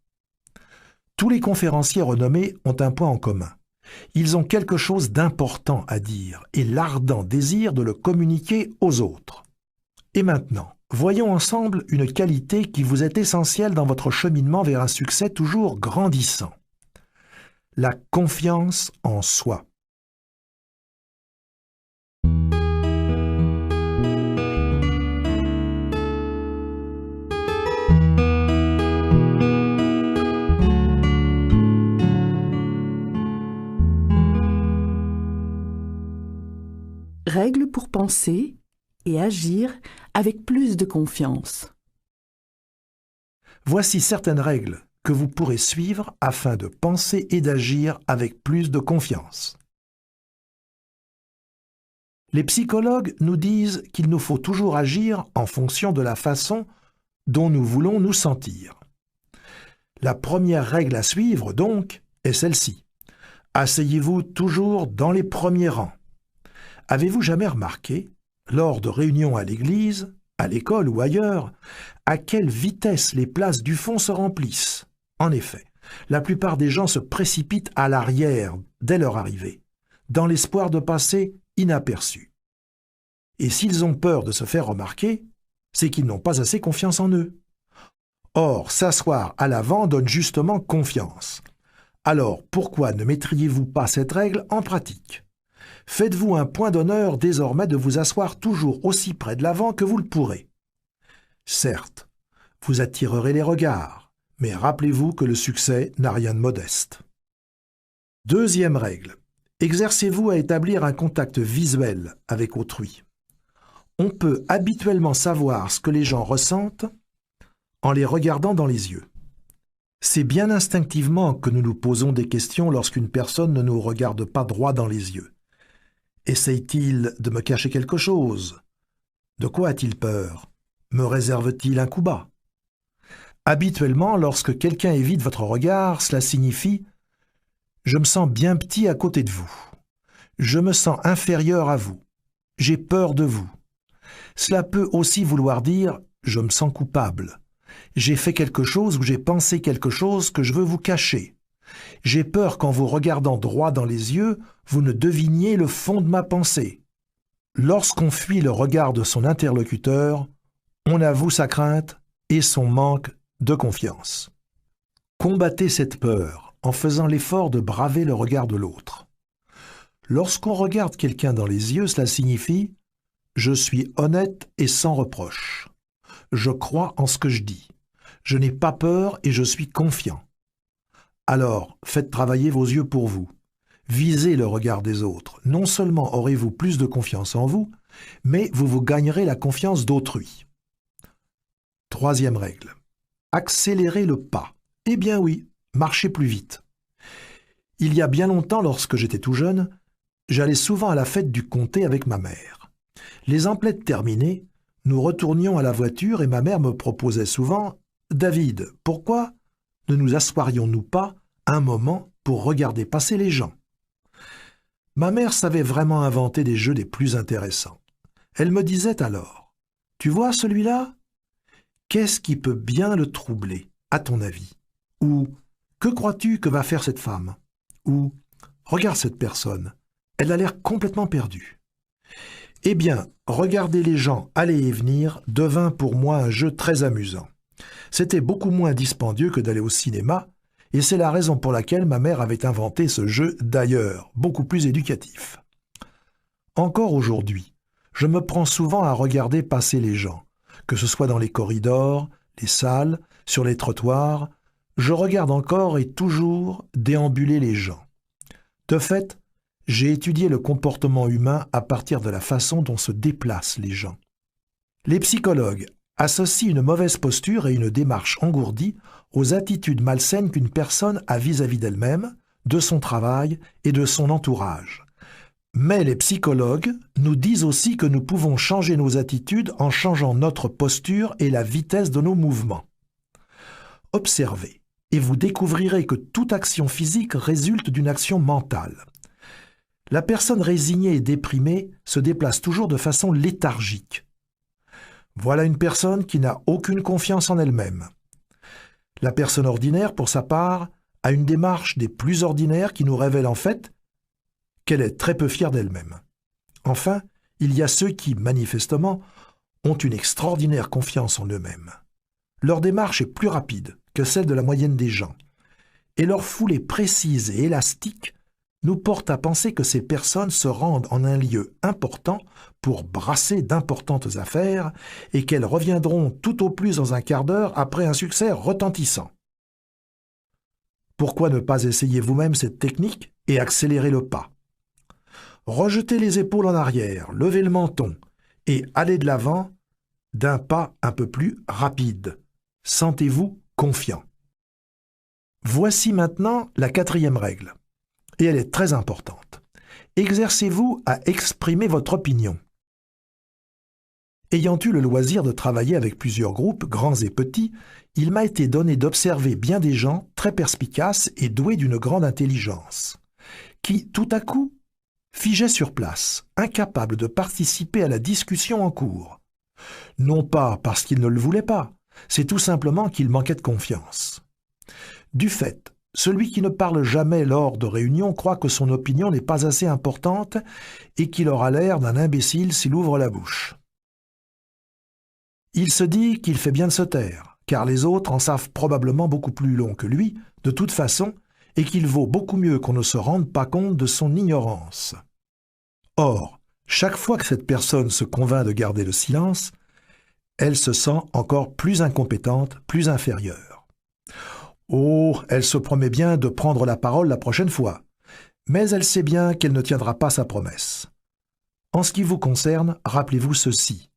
[SPEAKER 2] Tous les conférenciers renommés ont un point en commun. Ils ont quelque chose d'important à dire et l'ardent désir de le communiquer aux autres. Et maintenant, voyons ensemble une qualité qui vous est essentielle dans votre cheminement vers un succès toujours grandissant. La confiance en soi.
[SPEAKER 1] Règles pour penser et agir avec plus de confiance.
[SPEAKER 2] Voici certaines règles que vous pourrez suivre afin de penser et d'agir avec plus de confiance. Les psychologues nous disent qu'il nous faut toujours agir en fonction de la façon dont nous voulons nous sentir. La première règle à suivre, donc, est celle-ci. Asseyez-vous toujours dans les premiers rangs. Avez-vous jamais remarqué, lors de réunions à l'église, à l'école ou ailleurs, à quelle vitesse les places du fond se remplissent ? En effet, la plupart des gens se précipitent à l'arrière dès leur arrivée, dans l'espoir de passer inaperçus. Et s'ils ont peur de se faire remarquer, c'est qu'ils n'ont pas assez confiance en eux. Or, s'asseoir à l'avant donne justement confiance. Alors, pourquoi ne mettriez-vous pas cette règle en pratique? Faites-vous un point d'honneur désormais de vous asseoir toujours aussi près de l'avant que vous le pourrez. Certes, vous attirerez les regards, mais rappelez-vous que le succès n'a rien de modeste. Deuxième règle. Exercez-vous à établir un contact visuel avec autrui. On peut habituellement savoir ce que les gens ressentent en les regardant dans les yeux. C'est bien instinctivement que nous nous posons des questions lorsqu'une personne ne nous regarde pas droit dans les yeux. Essaye-t-il de me cacher quelque chose? De quoi a-t-il peur? Me réserve-t-il un coup bas? Habituellement, lorsque quelqu'un évite votre regard, cela signifie « Je me sens bien petit à côté de vous. Je me sens inférieur à vous. J'ai peur de vous. » Cela peut aussi vouloir dire « Je me sens coupable. J'ai fait quelque chose ou j'ai pensé quelque chose que je veux vous cacher. J'ai peur qu'en vous regardant droit dans les yeux, vous ne deviniez le fond de ma pensée. » Lorsqu'on fuit le regard de son interlocuteur, on avoue sa crainte et son manque de confiance. Combattez cette peur en faisant l'effort de braver le regard de l'autre. Lorsqu'on regarde quelqu'un dans les yeux, cela signifie « Je suis honnête et sans reproche. Je crois en ce que je dis. Je n'ai pas peur et je suis confiant. » Alors, faites travailler vos yeux pour vous. Visez le regard des autres. Non seulement aurez-vous plus de confiance en vous, mais vous gagnerez la confiance d'autrui. Troisième règle. Accélérez le pas. Eh bien oui, marchez plus vite. Il y a bien longtemps, lorsque j'étais tout jeune, j'allais souvent à la fête du comté avec ma mère. Les emplettes terminées, nous retournions à la voiture et ma mère me proposait souvent « David, pourquoi ne nous assoirions-nous pas un moment pour regarder passer les gens ?» Ma mère savait vraiment inventer des jeux des plus intéressants. Elle me disait alors « Tu vois celui-là ? Qu'est-ce qui peut bien le troubler, à ton avis ? Ou « Que crois-tu que va faire cette femme ? Ou « Regarde cette personne, elle a l'air complètement perdue. » Eh bien, regarder les gens aller et venir devint pour moi un jeu très amusant. C'était beaucoup moins dispendieux que d'aller au cinéma, et c'est la raison pour laquelle ma mère avait inventé ce jeu d'ailleurs, beaucoup plus éducatif. Encore aujourd'hui, je me prends souvent à regarder passer les gens, que ce soit dans les corridors, les salles, sur les trottoirs, je regarde encore et toujours déambuler les gens. De fait, j'ai étudié le comportement humain à partir de la façon dont se déplacent les gens. Les psychologues associent une mauvaise posture et une démarche engourdie aux attitudes malsaines qu'une personne a vis-à-vis d'elle-même, de son travail et de son entourage. Mais les psychologues nous disent aussi que nous pouvons changer nos attitudes en changeant notre posture et la vitesse de nos mouvements. Observez, et vous découvrirez que toute action physique résulte d'une action mentale. La personne résignée et déprimée se déplace toujours de façon léthargique. Voilà une personne qui n'a aucune confiance en elle-même. La personne ordinaire, pour sa part, a une démarche des plus ordinaires qui nous révèle en fait qu'elle est très peu fière d'elle-même. Enfin, il y a ceux qui, manifestement, ont une extraordinaire confiance en eux-mêmes. Leur démarche est plus rapide que celle de la moyenne des gens, et leur foulée précise et élastique nous porte à penser que ces personnes se rendent en un lieu important pour brasser d'importantes affaires et qu'elles reviendront tout au plus dans un quart d'heure après un succès retentissant. Pourquoi ne pas essayer vous-même cette technique et accélérer le pas? Rejetez les épaules en arrière, levez le menton et allez de l'avant d'un pas un peu plus rapide. Sentez-vous confiant. Voici maintenant la quatrième règle. Et elle est très importante. Exercez-vous à exprimer votre opinion. Ayant eu le loisir de travailler avec plusieurs groupes, grands et petits, il m'a été donné d'observer bien des gens très perspicaces et doués d'une grande intelligence, qui, tout à coup, figeaient sur place, incapables de participer à la discussion en cours. Non pas parce qu'ils ne le voulaient pas, c'est tout simplement qu'ils manquaient de confiance. Du fait, celui qui ne parle jamais lors de réunions croit que son opinion n'est pas assez importante et qu'il aura l'air d'un imbécile s'il ouvre la bouche. Il se dit qu'il fait bien de se taire, car les autres en savent probablement beaucoup plus long que lui, de toute façon, et qu'il vaut beaucoup mieux qu'on ne se rende pas compte de son ignorance. Or, chaque fois que cette personne se convainc de garder le silence, elle se sent encore plus incompétente, plus inférieure. Oh, elle se promet bien de prendre la parole la prochaine fois, mais elle sait bien qu'elle ne tiendra pas sa promesse. En ce qui vous concerne, rappelez-vous ceci.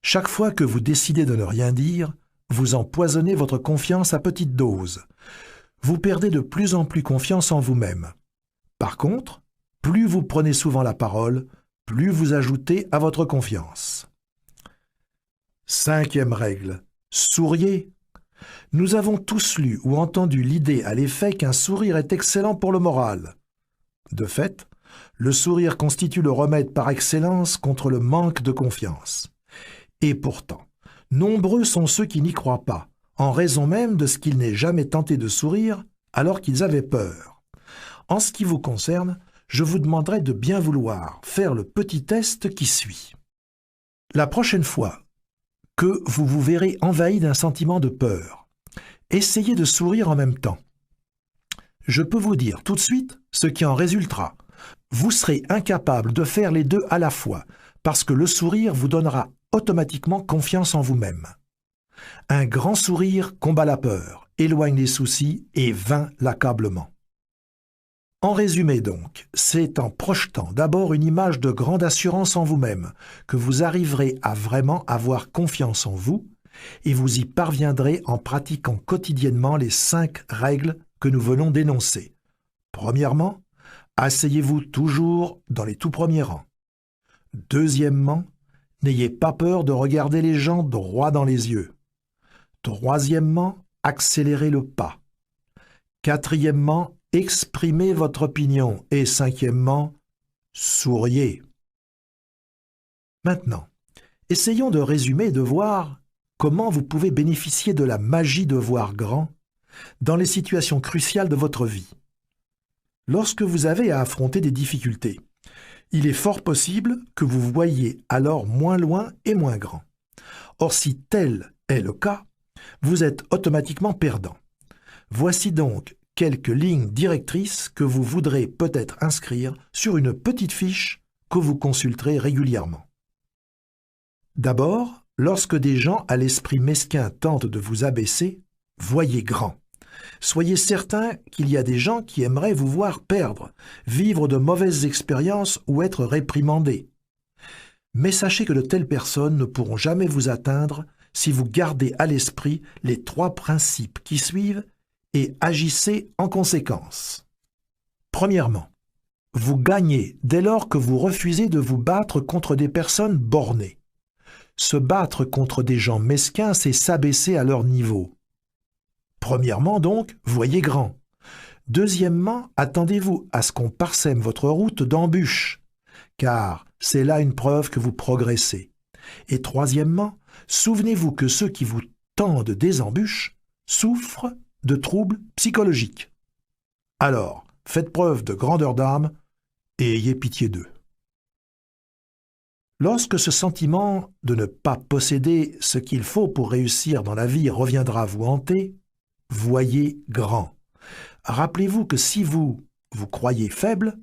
[SPEAKER 2] Chaque fois que vous décidez de ne rien dire, vous empoisonnez votre confiance à petite dose. Vous perdez de plus en plus confiance en vous-même. Par contre, plus vous prenez souvent la parole, plus vous ajoutez à votre confiance. 5e règle. Souriez. Nous avons tous lu ou entendu l'idée à l'effet qu'un sourire est excellent pour le moral. De fait, le sourire constitue le remède par excellence contre le manque de confiance. Et pourtant, nombreux sont ceux qui n'y croient pas, en raison même de ce qu'ils n'aient jamais tenté de sourire alors qu'ils avaient peur. En ce qui vous concerne, je vous demanderai de bien vouloir faire le petit test qui suit. La prochaine fois que vous vous verrez envahi d'un sentiment de peur, essayez de sourire en même temps. Je peux vous dire tout de suite ce qui en résultera. Vous serez incapable de faire les deux à la fois, parce que le sourire vous donnera automatiquement confiance en vous-même. Un grand sourire combat la peur, éloigne les soucis et vainc l'accablement. En résumé donc, c'est en projetant d'abord une image de grande assurance en vous-même que vous arriverez à vraiment avoir confiance en vous et vous y parviendrez en pratiquant quotidiennement les 5 règles que nous venons d'énoncer. Premièrement, asseyez-vous toujours dans les tout premiers rangs. Deuxièmement, n'ayez pas peur de regarder les gens droit dans les yeux. Troisièmement, accélérez le pas. Quatrièmement, exprimez votre opinion. Et cinquièmement, souriez. Maintenant, essayons de résumer et de voir comment vous pouvez bénéficier de la magie de voir grand dans les situations cruciales de votre vie. Lorsque vous avez à affronter des difficultés, il est fort possible que vous voyiez alors moins loin et moins grand. Or, si tel est le cas, vous êtes automatiquement perdant. Voici donc quelques lignes directrices que vous voudrez peut-être inscrire sur une petite fiche que vous consulterez régulièrement. D'abord, lorsque des gens à l'esprit mesquin tentent de vous abaisser, voyez grand. Soyez certain qu'il y a des gens qui aimeraient vous voir perdre, vivre de mauvaises expériences ou être réprimandés. Mais sachez que de telles personnes ne pourront jamais vous atteindre si vous gardez à l'esprit les 3 principes qui suivent et agissez en conséquence. Premièrement, vous gagnez dès lors que vous refusez de vous battre contre des personnes bornées. Se battre contre des gens mesquins, c'est s'abaisser à leur niveau. Premièrement donc, voyez grand. Deuxièmement, attendez-vous à ce qu'on parsème votre route d'embûches, car c'est là une preuve que vous progressez. Et troisièmement, souvenez-vous que ceux qui vous tendent des embûches souffrent de troubles psychologiques. Alors, faites preuve de grandeur d'âme et ayez pitié d'eux. Lorsque ce sentiment de ne pas posséder ce qu'il faut pour réussir dans la vie reviendra vous hanter, voyez grand. Rappelez-vous que si vous croyez faible,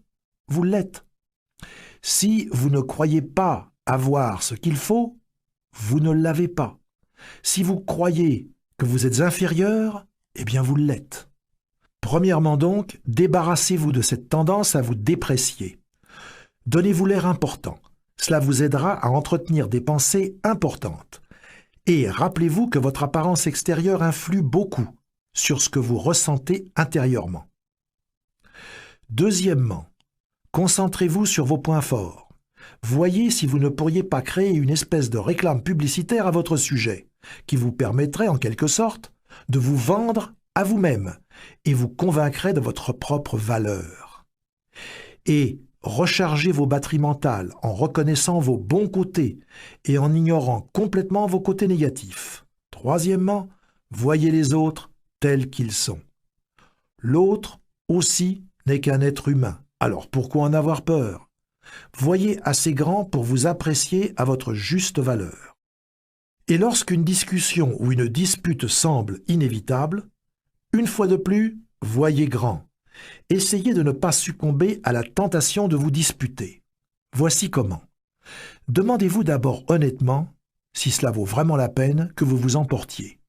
[SPEAKER 2] vous l'êtes. Si vous ne croyez pas avoir ce qu'il faut, vous ne l'avez pas. Si vous croyez que vous êtes inférieur, eh bien vous l'êtes. Premièrement donc, débarrassez-vous de cette tendance à vous déprécier. Donnez-vous l'air important. Cela vous aidera à entretenir des pensées importantes. Et rappelez-vous que votre apparence extérieure influe beaucoup sur ce que vous ressentez intérieurement. Deuxièmement, concentrez-vous sur vos points forts. Voyez si vous ne pourriez pas créer une espèce de réclame publicitaire à votre sujet, qui vous permettrait en quelque sorte de vous vendre à vous-même et vous convaincrait de votre propre valeur. Et rechargez vos batteries mentales en reconnaissant vos bons côtés et en ignorant complètement vos côtés négatifs. Troisièmement, voyez les autres tels qu'ils sont. L'autre aussi n'est qu'un être humain, alors pourquoi en avoir peur? Voyez assez grand pour vous apprécier à votre juste valeur. Et lorsqu'une discussion ou une dispute semble inévitable, une fois de plus, voyez grand. Essayez de ne pas succomber à la tentation de vous disputer. Voici comment. Demandez-vous d'abord honnêtement si cela vaut vraiment la peine que vous vous emportiez.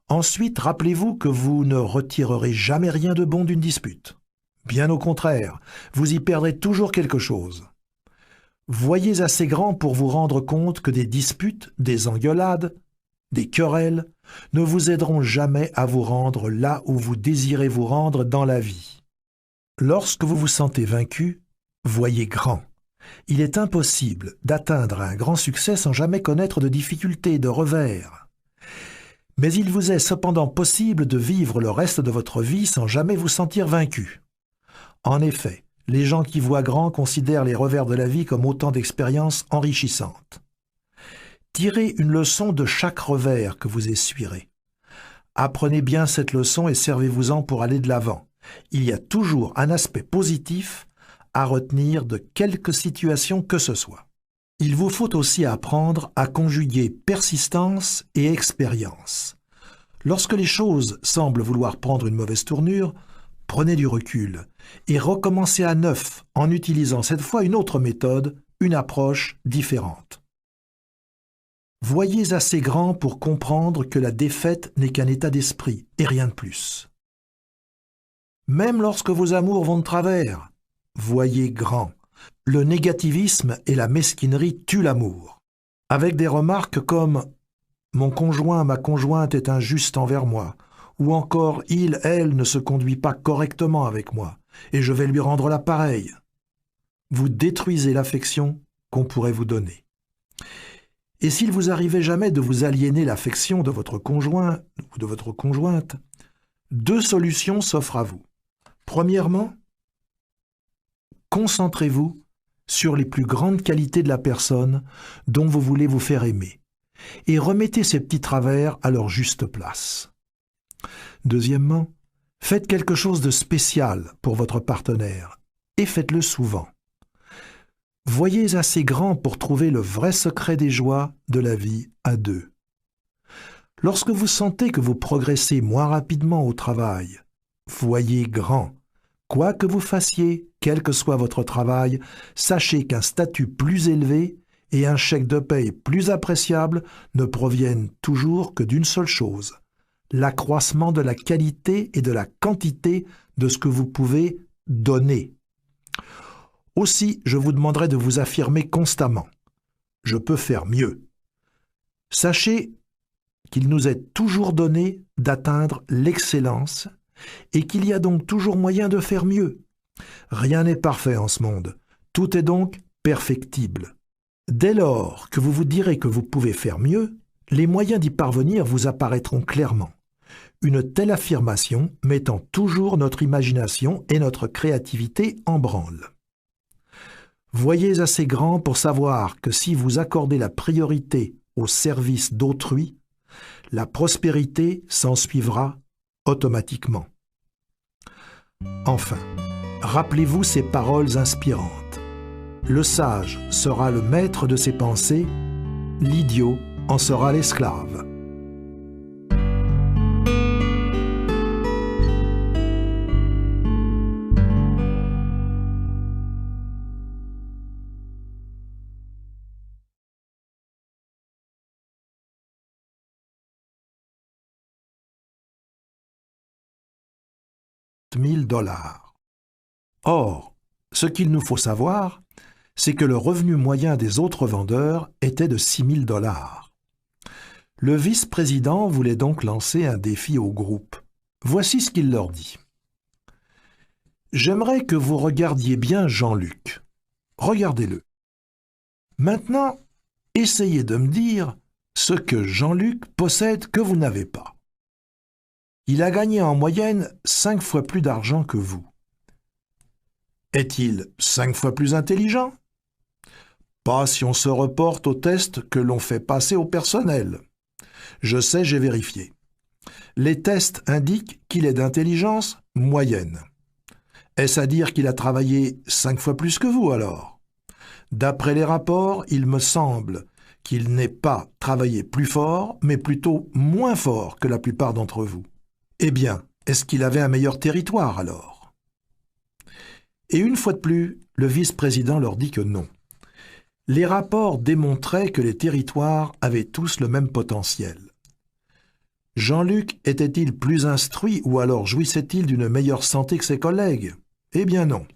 [SPEAKER 2] Ensuite, rappelez-vous que vous ne retirerez jamais rien de bon d'une dispute. Bien au contraire, vous y perdrez toujours quelque chose. Voyez assez grand pour vous rendre compte que des disputes, des engueulades, des querelles ne vous aideront jamais à vous rendre là où vous désirez vous rendre dans la vie. Lorsque vous vous sentez vaincu, voyez grand. Il est impossible d'atteindre un grand succès sans jamais connaître de difficultés, de revers. Mais il vous est cependant possible de vivre le reste de votre vie sans jamais vous sentir vaincu. En effet, les gens qui voient grand considèrent les revers de la vie comme autant d'expériences enrichissantes. Tirez une leçon de chaque revers que vous essuierez. Apprenez bien cette leçon et servez-vous-en pour aller de l'avant. Il y a toujours un aspect positif à retenir de quelque situation que ce soit. Il vous faut aussi apprendre à conjuguer persistance et expérience. Lorsque les choses semblent vouloir prendre une mauvaise tournure, prenez du recul et recommencez à neuf en utilisant cette fois une autre méthode, une approche différente. Voyez assez grand pour comprendre que la défaite n'est qu'un état d'esprit et rien de plus. Même lorsque vos amours vont de travers, voyez grand. Le négativisme et la mesquinerie tuent l'amour. Avec des remarques comme « Mon conjoint, ma conjointe est injuste envers moi » ou encore « Il, elle ne se conduit pas correctement avec moi et je vais lui rendre la pareille ». Vous détruisez l'affection qu'on pourrait vous donner. Et s'il vous arrivait jamais de vous aliéner l'affection de votre conjoint ou de votre conjointe, deux solutions s'offrent à vous. Premièrement, concentrez-vous sur les plus grandes qualités de la personne dont vous voulez vous faire aimer et remettez ces petits travers à leur juste place. Deuxièmement, faites quelque chose de spécial pour votre partenaire et faites-le souvent. Voyez assez grand pour trouver le vrai secret des joies de la vie à deux. Lorsque vous sentez que vous progressez moins rapidement au travail, voyez grand. Quoi que vous fassiez, quel que soit votre travail, sachez qu'un statut plus élevé et un chèque de paye plus appréciable ne proviennent toujours que d'une seule chose, l'accroissement de la qualité et de la quantité de ce que vous pouvez donner. Aussi, je vous demanderai de vous affirmer constamment. Je peux faire mieux. Sachez qu'il nous est toujours donné d'atteindre l'excellence et qu'il y a donc toujours moyen de faire mieux. Rien n'est parfait en ce monde. Tout est donc perfectible. Dès lors que vous vous direz que vous pouvez faire mieux, les moyens d'y parvenir vous apparaîtront clairement. Une telle affirmation mettant toujours notre imagination et notre créativité en branle. Voyez assez grand pour savoir que si vous accordez la priorité au service d'autrui, la prospérité s'ensuivra automatiquement. Enfin, rappelez-vous ces paroles inspirantes. Le sage sera le maître de ses pensées, l'idiot en sera l'esclave. $1000. Or, ce qu'il nous faut savoir, c'est que le revenu moyen des autres vendeurs était de $6000. Le vice-président voulait donc lancer un défi au groupe. Voici ce qu'il leur dit. « J'aimerais que vous regardiez bien Jean-Luc. Regardez-le. Maintenant, essayez de me dire ce que Jean-Luc possède que vous n'avez pas. Il a gagné en moyenne 5 fois plus d'argent que vous. Est-il 5 fois plus intelligent? Pas si on se reporte au test que l'on fait passer au personnel. Je sais, j'ai vérifié. Les tests indiquent qu'il est d'intelligence moyenne. Est-ce à dire qu'il a travaillé 5 fois plus que vous alors? D'après les rapports, il me semble qu'il n'ait pas travaillé plus fort, mais plutôt moins fort que la plupart d'entre vous. Eh bien, est-ce qu'il avait un meilleur territoire alors? Et une fois de plus, le vice-président leur dit que non. Les rapports démontraient que les territoires avaient tous le même potentiel. Jean-Luc était-il plus instruit ou alors jouissait-il d'une meilleure santé que ses collègues? Eh bien non.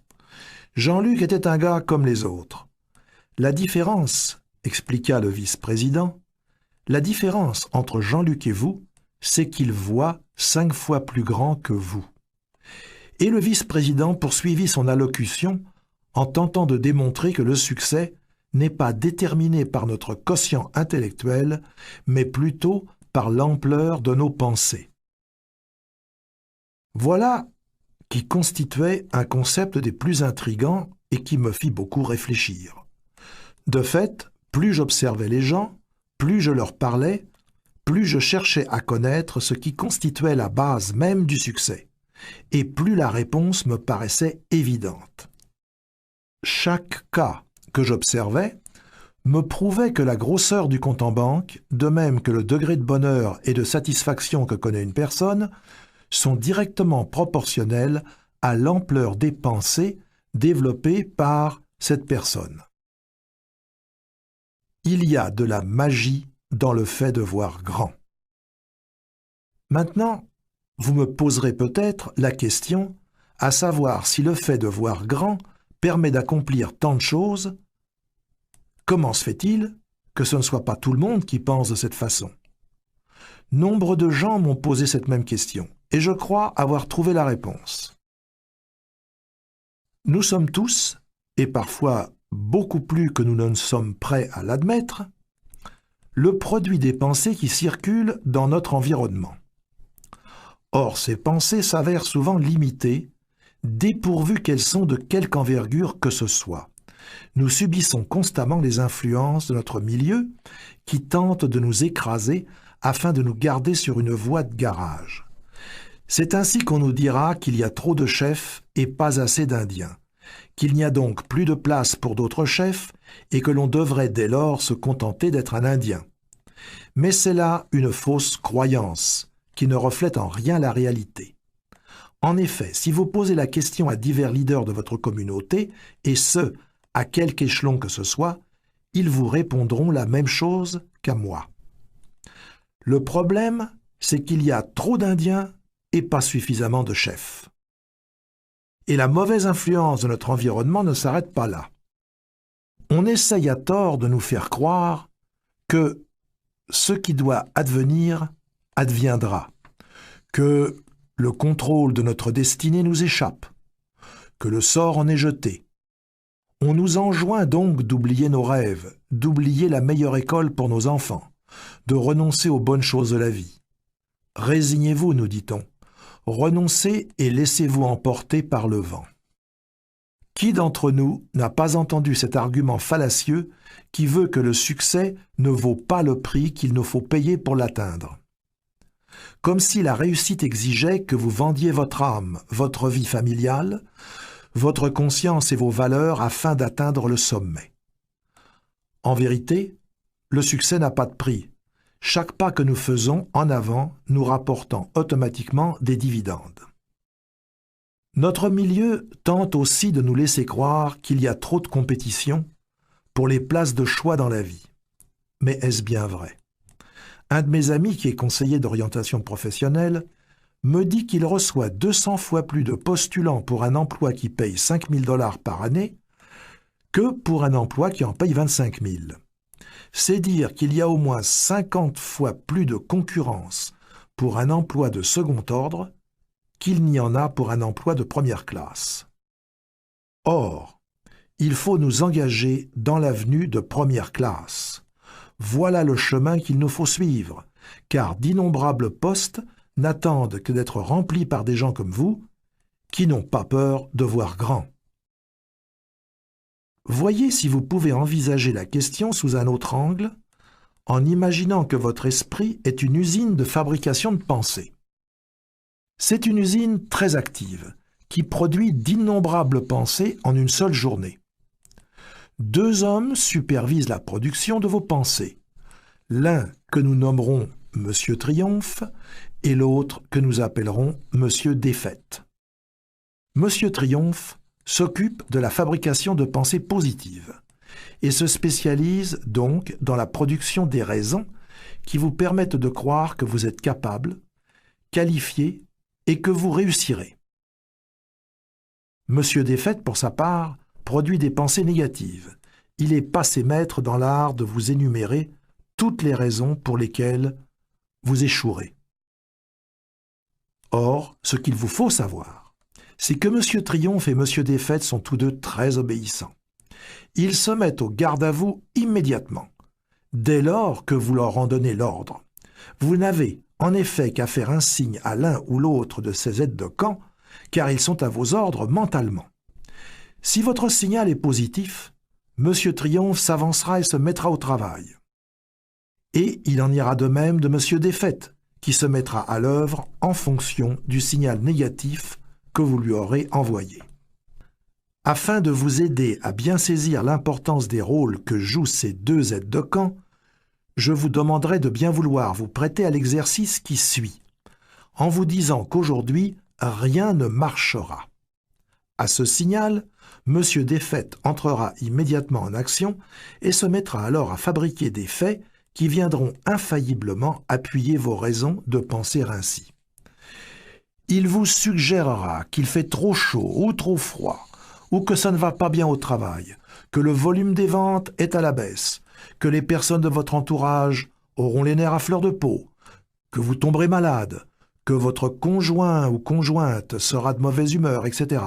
[SPEAKER 2] Jean-Luc était un gars comme les autres. La différence, expliqua le vice-président, la différence entre Jean-Luc et vous, c'est qu'il voit 5 fois plus grand que vous. Et le vice-président poursuivit son allocution en tentant de démontrer que le succès n'est pas déterminé par notre quotient intellectuel, mais plutôt par l'ampleur de nos pensées. Voilà qui constituait un concept des plus intrigants et qui me fit beaucoup réfléchir. De fait, plus j'observais les gens, plus je leur parlais, plus je cherchais à connaître ce qui constituait la base même du succès, et plus la réponse me paraissait évidente. Chaque cas que j'observais me prouvait que la grosseur du compte en banque, de même que le degré de bonheur et de satisfaction que connaît une personne, sont directement proportionnels à l'ampleur des pensées développées par cette personne. Il y a de la magie dans le fait de voir grand. Maintenant, vous me poserez peut-être la question, à savoir si le fait de voir grand permet d'accomplir tant de choses. Comment se fait-il que ce ne soit pas tout le monde qui pense de cette façon? Nombre de gens m'ont posé cette même question, et je crois avoir trouvé la réponse. Nous sommes tous, et parfois beaucoup plus que nous ne sommes prêts à l'admettre, le produit des pensées qui circulent dans notre environnement. Or, ces pensées s'avèrent souvent limitées, dépourvues qu'elles sont de quelque envergure que ce soit. Nous subissons constamment les influences de notre milieu qui tentent de nous écraser afin de nous garder sur une voie de garage. C'est ainsi qu'on nous dira qu'il y a trop de chefs et pas assez d'Indiens, qu'il n'y a donc plus de place pour d'autres chefs et que l'on devrait dès lors se contenter d'être un Indien. Mais c'est là une fausse croyance qui ne reflète en rien la réalité. En effet, si vous posez la question à divers leaders de votre communauté, et ce, à quelque échelon que ce soit, ils vous répondront la même chose qu'à moi. Le problème, c'est qu'il y a trop d'Indiens et pas suffisamment de chefs. Et la mauvaise influence de notre environnement ne s'arrête pas là. On essaye à tort de nous faire croire que ce qui doit advenir adviendra, que le contrôle de notre destinée nous échappe, que le sort en est jeté. On nous enjoint donc d'oublier nos rêves, d'oublier la meilleure école pour nos enfants, de renoncer aux bonnes choses de la vie. Résignez-vous, nous dit-on. Renoncez et laissez-vous emporter par le vent. Qui d'entre nous n'a pas entendu cet argument fallacieux qui veut que le succès ne vaut pas le prix qu'il nous faut payer pour l'atteindre? Comme si la réussite exigeait que vous vendiez votre âme, votre vie familiale, votre conscience et vos valeurs afin d'atteindre le sommet. En vérité, le succès n'a pas de prix. Chaque pas que nous faisons en avant nous rapportant automatiquement des dividendes. Notre milieu tente aussi de nous laisser croire qu'il y a trop de compétition pour les places de choix dans la vie. Mais est-ce bien vrai? Un de mes amis qui est conseiller d'orientation professionnelle me dit qu'il reçoit 200 fois plus de postulants pour un emploi qui paye 5 000 $ par année que pour un emploi qui en paye 25 000. C'est dire qu'il y a au moins 50 fois plus de concurrence pour un emploi de second ordre qu'il n'y en a pour un emploi de première classe. Or, il faut nous engager dans l'avenue de première classe. Voilà le chemin qu'il nous faut suivre, car d'innombrables postes n'attendent que d'être remplis par des gens comme vous, qui n'ont pas peur de voir grand. Voyez si vous pouvez envisager la question sous un autre angle, en imaginant que votre esprit est une usine de fabrication de pensées. C'est une usine très active, qui produit d'innombrables pensées en une seule journée. 2 hommes supervisent la production de vos pensées. l'un que nous nommerons Monsieur Triomphe et l'autre que nous appellerons Monsieur Défaite. Monsieur Triomphe s'occupe de la fabrication de pensées positives et se spécialise donc dans la production des raisons qui vous permettent de croire que vous êtes capable, qualifié et que vous réussirez. Monsieur Défaite, pour sa part, produit des pensées négatives. Il est passé maître dans l'art de vous énumérer toutes les raisons pour lesquelles vous échouerez. Or, ce qu'il vous faut savoir, c'est que Monsieur Triomphe et Monsieur Défaite sont tous deux très obéissants. Ils se mettent au garde à vous immédiatement, dès lors que vous leur en donnez l'ordre. Vous n'avez en effet qu'à faire un signe à l'un ou l'autre de ces aides de camp, car ils sont à vos ordres mentalement. Si votre signal est positif, Monsieur Triomphe s'avancera et se mettra au travail. Et il en ira de même de Monsieur Défaite, qui se mettra à l'œuvre en fonction du signal négatif que vous lui aurez envoyé. Afin de vous aider à bien saisir l'importance des rôles que jouent ces deux aides de camp, je vous demanderai de bien vouloir vous prêter à l'exercice qui suit, en vous disant qu'aujourd'hui, rien ne marchera. À ce signal, Monsieur Défaite entrera immédiatement en action et se mettra alors à fabriquer des faits qui viendront infailliblement appuyer vos raisons de penser ainsi. Il vous suggérera qu'il fait trop chaud ou trop froid, ou que ça ne va pas bien au travail, que le volume des ventes est à la baisse, que les personnes de votre entourage auront les nerfs à fleur de peau, que vous tomberez malade, que votre conjoint ou conjointe sera de mauvaise humeur, etc.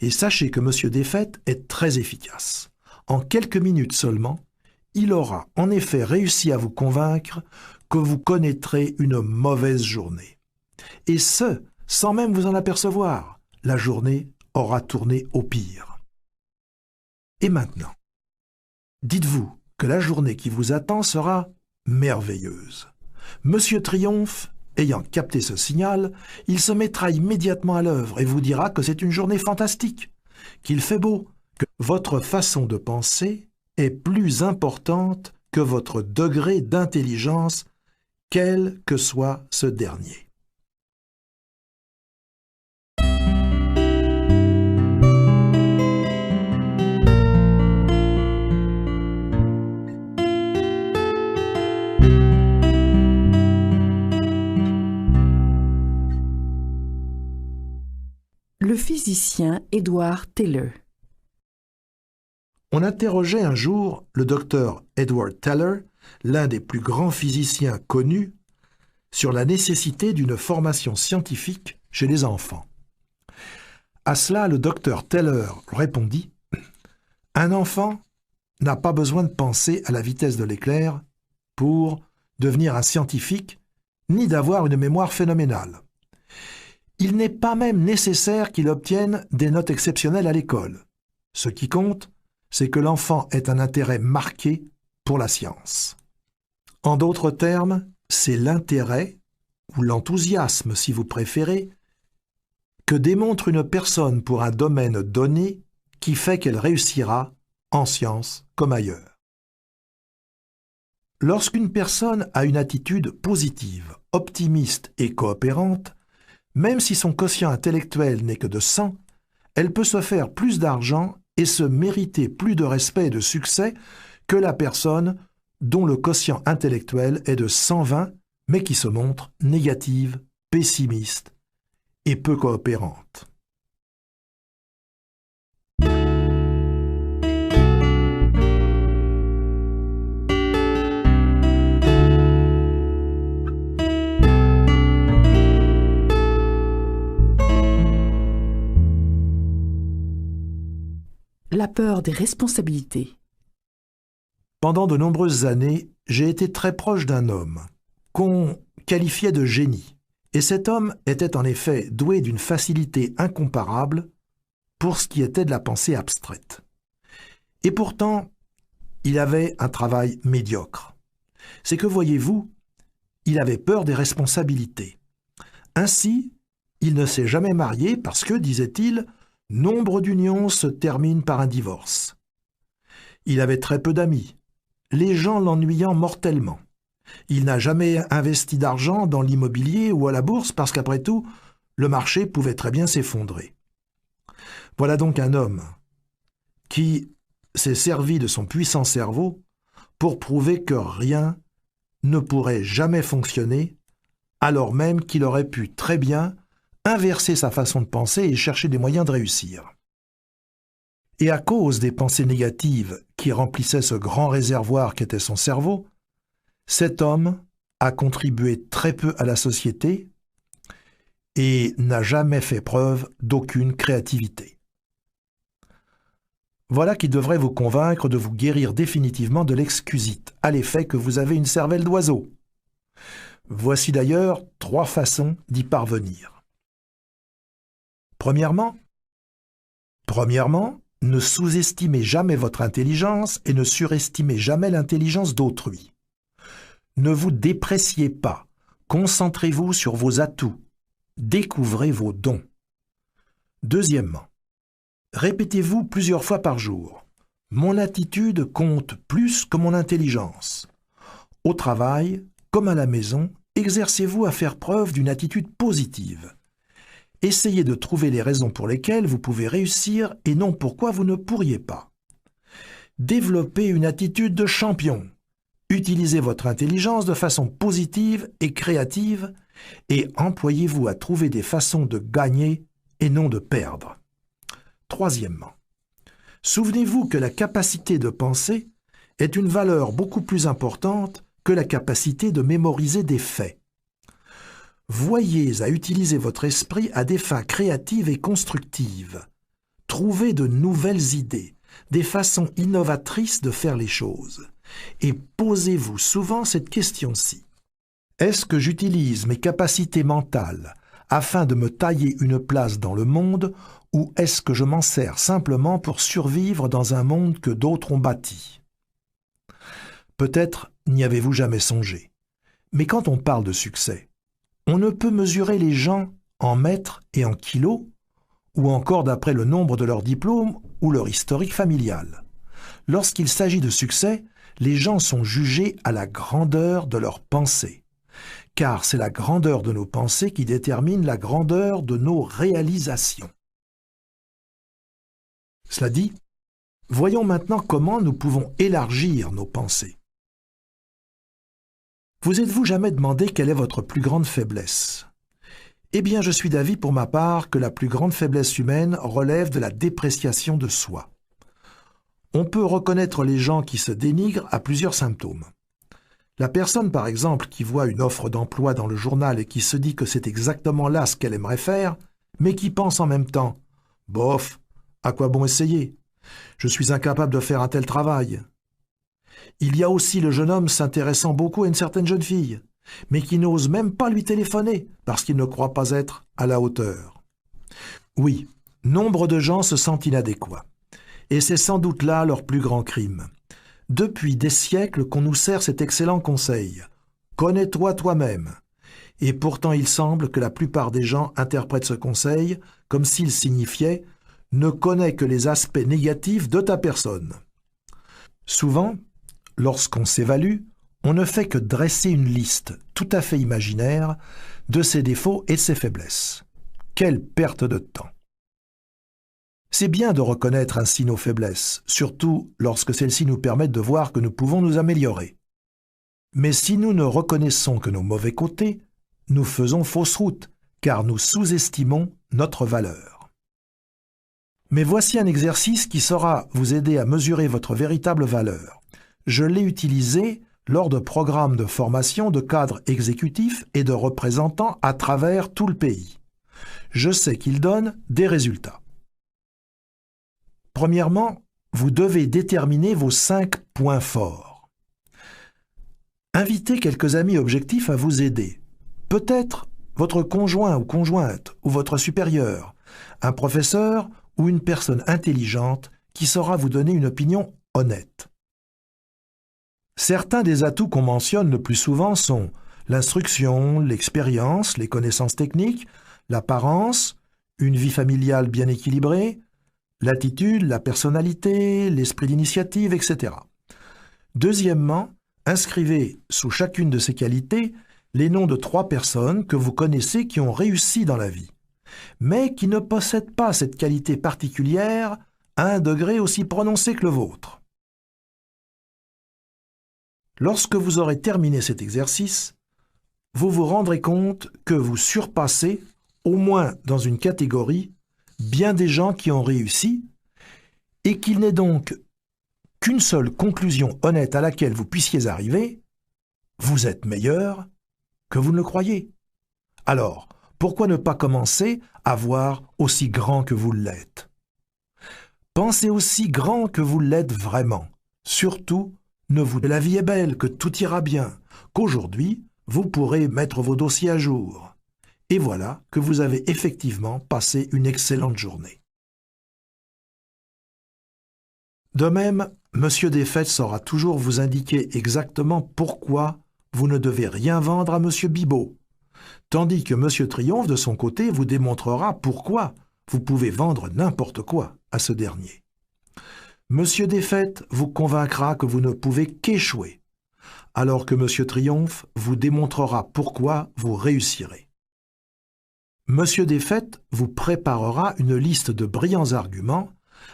[SPEAKER 2] Et sachez que Monsieur Défaite est très efficace. En quelques minutes seulement, il aura en effet réussi à vous convaincre que vous connaîtrez une mauvaise journée. Et ce, sans même vous en apercevoir, la journée aura tourné au pire. Et maintenant, dites-vous que la journée qui vous attend sera merveilleuse. Monsieur Triomphe, ayant capté ce signal, il se mettra immédiatement à l'œuvre et vous dira que c'est une journée fantastique, qu'il fait beau, que votre façon de penser est plus importante que votre degré d'intelligence, quel que soit ce dernier.
[SPEAKER 1] Le physicien Edward Teller.
[SPEAKER 2] On interrogeait un jour le docteur Edward Teller, l'un des plus grands physiciens connus, sur la nécessité d'une formation scientifique chez les enfants. À cela, le docteur Teller répondit « Un enfant n'a pas besoin de penser à la vitesse de l'éclair pour devenir un scientifique, ni d'avoir une mémoire phénoménale. Il n'est pas même nécessaire qu'il obtienne des notes exceptionnelles à l'école. Ce qui compte, c'est que l'enfant ait un intérêt marqué pour la science. En d'autres termes, c'est l'intérêt, ou l'enthousiasme si vous préférez, que démontre une personne pour un domaine donné qui fait qu'elle réussira en science comme ailleurs. Lorsqu'une personne a une attitude positive, optimiste et coopérante, même si son quotient intellectuel n'est que de 100, elle peut se faire plus d'argent et se mériter plus de respect et de succès que la personne dont le quotient intellectuel est de 120, mais qui se montre négative, pessimiste et peu coopérante.
[SPEAKER 1] La peur des responsabilités.
[SPEAKER 2] Pendant de nombreuses années, j'ai été très proche d'un homme qu'on qualifiait de génie. Et cet homme était en effet doué d'une facilité incomparable pour ce qui était de la pensée abstraite. Et pourtant, il avait un travail médiocre. C'est que, voyez-vous, il avait peur des responsabilités. Ainsi, il ne s'est jamais marié parce que, disait-il, nombre d'unions se terminent par un divorce. Il avait très peu d'amis, les gens l'ennuyant mortellement. Il n'a jamais investi d'argent dans l'immobilier ou à la bourse parce qu'après tout, le marché pouvait très bien s'effondrer. Voilà donc un homme qui s'est servi de son puissant cerveau pour prouver que rien ne pourrait jamais fonctionner, alors même qu'il aurait pu très bien inverser sa façon de penser et chercher des moyens de réussir. Et à cause des pensées négatives qui remplissaient ce grand réservoir qu'était son cerveau, cet homme a contribué très peu à la société et n'a jamais fait preuve d'aucune créativité. Voilà qui devrait vous convaincre de vous guérir définitivement de l'excusite, à l'effet que vous avez une cervelle d'oiseau. Voici d'ailleurs 3 façons d'y parvenir. Premièrement, ne sous-estimez jamais votre intelligence et ne surestimez jamais l'intelligence d'autrui. Ne vous dépréciez pas, concentrez-vous sur vos atouts, découvrez vos dons. Deuxièmement, répétez-vous plusieurs fois par jour. Mon attitude compte plus que mon intelligence. Au travail, comme à la maison, exercez-vous à faire preuve d'une attitude positive. Essayez de trouver les raisons pour lesquelles vous pouvez réussir et non pourquoi vous ne pourriez pas. Développez une attitude de champion. Utilisez votre intelligence de façon positive et créative et employez-vous à trouver des façons de gagner et non de perdre. Troisièmement, souvenez-vous que la capacité de penser est une valeur beaucoup plus importante que la capacité de mémoriser des faits. Voyez à utiliser votre esprit à des fins créatives et constructives. Trouvez de nouvelles idées, des façons innovatrices de faire les choses. Et posez-vous souvent cette question-ci. Est-ce que j'utilise mes capacités mentales afin de me tailler une place dans le monde ou est-ce que je m'en sers simplement pour survivre dans un monde que d'autres ont bâti? Peut-être n'y avez-vous jamais songé. Mais quand on parle de succès, on ne peut mesurer les gens en mètres et en kilos, ou encore d'après le nombre de leurs diplômes ou leur historique familial. Lorsqu'il s'agit de succès, les gens sont jugés à la grandeur de leurs pensées, car c'est la grandeur de nos pensées qui détermine la grandeur de nos réalisations. Cela dit, voyons maintenant comment nous pouvons élargir nos pensées. Vous êtes-vous jamais demandé quelle est votre plus grande faiblesse? Eh bien, je suis d'avis pour ma part que la plus grande faiblesse humaine relève de la dépréciation de soi. On peut reconnaître les gens qui se dénigrent à plusieurs symptômes. La personne, par exemple, qui voit une offre d'emploi dans le journal et qui se dit que c'est exactement là ce qu'elle aimerait faire, mais qui pense en même temps « Bof, à quoi bon essayer? Je suis incapable de faire un tel travail. » Il y a aussi le jeune homme s'intéressant beaucoup à une certaine jeune fille, mais qui n'ose même pas lui téléphoner parce qu'il ne croit pas être à la hauteur. Oui, nombre de gens se sentent inadéquats. Et c'est sans doute là leur plus grand crime. Depuis des siècles qu'on nous sert cet excellent conseil. Connais-toi toi-même. Et pourtant il semble que la plupart des gens interprètent ce conseil comme s'il signifiait « ne connais que les aspects négatifs de ta personne ». Souvent, lorsqu'on s'évalue, on ne fait que dresser une liste tout à fait imaginaire de ses défauts et de ses faiblesses. Quelle perte de temps! C'est bien de reconnaître ainsi nos faiblesses, surtout lorsque celles-ci nous permettent de voir que nous pouvons nous améliorer. Mais si nous ne reconnaissons que nos mauvais côtés, nous faisons fausse route, car nous sous-estimons notre valeur. Mais voici un exercice qui saura vous aider à mesurer votre véritable valeur. Je l'ai utilisé lors de programmes de formation de cadres exécutifs et de représentants à travers tout le pays. Je sais qu'il donne des résultats. Premièrement, vous devez déterminer vos 5 points forts. Invitez quelques amis objectifs à vous aider. Peut-être votre conjoint ou conjointe ou votre supérieur, un professeur ou une personne intelligente qui saura vous donner une opinion honnête. Certains des atouts qu'on mentionne le plus souvent sont l'instruction, l'expérience, les connaissances techniques, l'apparence, une vie familiale bien équilibrée, l'attitude, la personnalité, l'esprit d'initiative, etc. Deuxièmement, Inscrivez sous chacune de ces qualités les noms de 3 personnes que vous connaissez qui ont réussi dans la vie, mais qui ne possèdent pas cette qualité particulière à un degré aussi prononcé que le vôtre. Lorsque vous aurez terminé cet exercice, vous vous rendrez compte que vous surpassez, au moins dans une catégorie, bien des gens qui ont réussi, et qu'il n'est donc qu'une seule conclusion honnête à laquelle vous puissiez arriver: vous êtes meilleur que vous ne le croyez. Alors, pourquoi ne pas commencer à voir aussi grand que vous l'êtes? Pensez aussi grand que vous l'êtes vraiment. Surtout, ne vous dites que la vie est belle, que tout ira bien, qu'aujourd'hui, vous pourrez mettre vos dossiers à jour. Et voilà que vous avez effectivement passé une excellente journée. De même, M. Desfaites saura toujours vous indiquer exactement pourquoi vous ne devez rien vendre à M. Bibaud, tandis que M. Triomphe, de son côté, vous démontrera pourquoi vous pouvez vendre n'importe quoi à ce dernier. M. Desfaites vous convaincra que vous ne pouvez qu'échouer, alors que M. Triomphe vous démontrera pourquoi vous réussirez. M. Desfaites vous préparera une liste de brillants arguments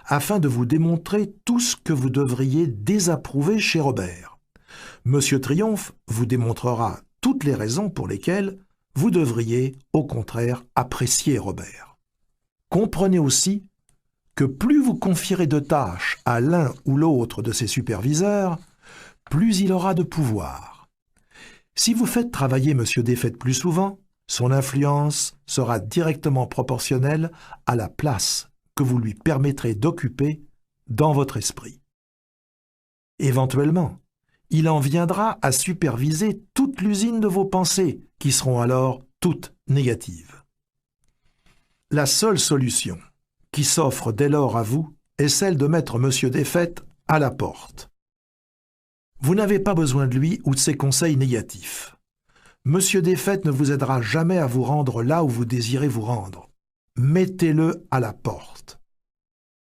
[SPEAKER 2] afin de vous démontrer tout ce que vous devriez désapprouver chez Robert. M. Triomphe vous démontrera toutes les raisons pour lesquelles vous devriez, au contraire, apprécier Robert. Comprenez aussi que plus vous confierez de tâches à l'un ou l'autre de ses superviseurs, plus il aura de pouvoir. Si vous faites travailler M. Desfaites plus souvent, son influence sera directement proportionnelle à la place que vous lui permettrez d'occuper dans votre esprit. Éventuellement, il en viendra à superviser toute l'usine de vos pensées, qui seront alors toutes négatives. La seule solution qui s'offre dès lors à vous est celle de mettre M. Desfaites à la porte. Vous n'avez pas besoin de lui ou de ses conseils négatifs. M. Desfaites ne vous aidera jamais à vous rendre là où vous désirez vous rendre. Mettez-le à la porte.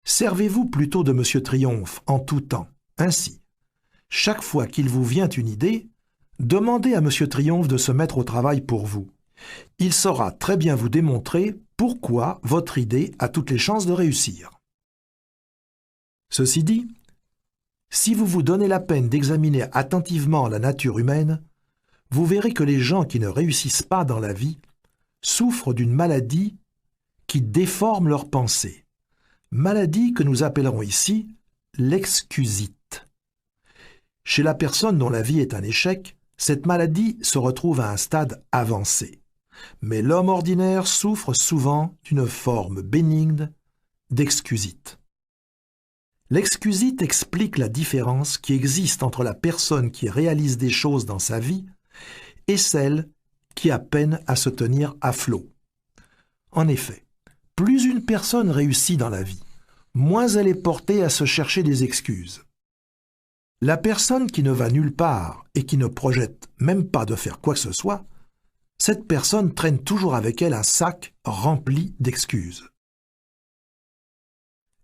[SPEAKER 2] Servez-vous plutôt de M. Triomphe en tout temps. Ainsi, chaque fois qu'il vous vient une idée, demandez à M. Triomphe de se mettre au travail pour vous. Il saura très bien vous démontrer pourquoi votre idée a toutes les chances de réussir. Ceci dit, si vous vous donnez la peine d'examiner attentivement la nature humaine, vous verrez que les gens qui ne réussissent pas dans la vie souffrent d'une maladie qui déforme leurs pensées. Maladie que nous appellerons ici l'excusite. Chez la personne dont la vie est un échec, cette maladie se retrouve à un stade avancé. Mais l'homme ordinaire souffre souvent d'une forme bénigne d'excusite. L'excusite explique la différence qui existe entre la personne qui réalise des choses dans sa vie et celle qui a peine à se tenir à flot. En effet, plus une personne réussit dans la vie, moins elle est portée à se chercher des excuses. La personne qui ne va nulle part et qui ne projette même pas de faire quoi que ce soit, cette personne traîne toujours avec elle un sac rempli d'excuses.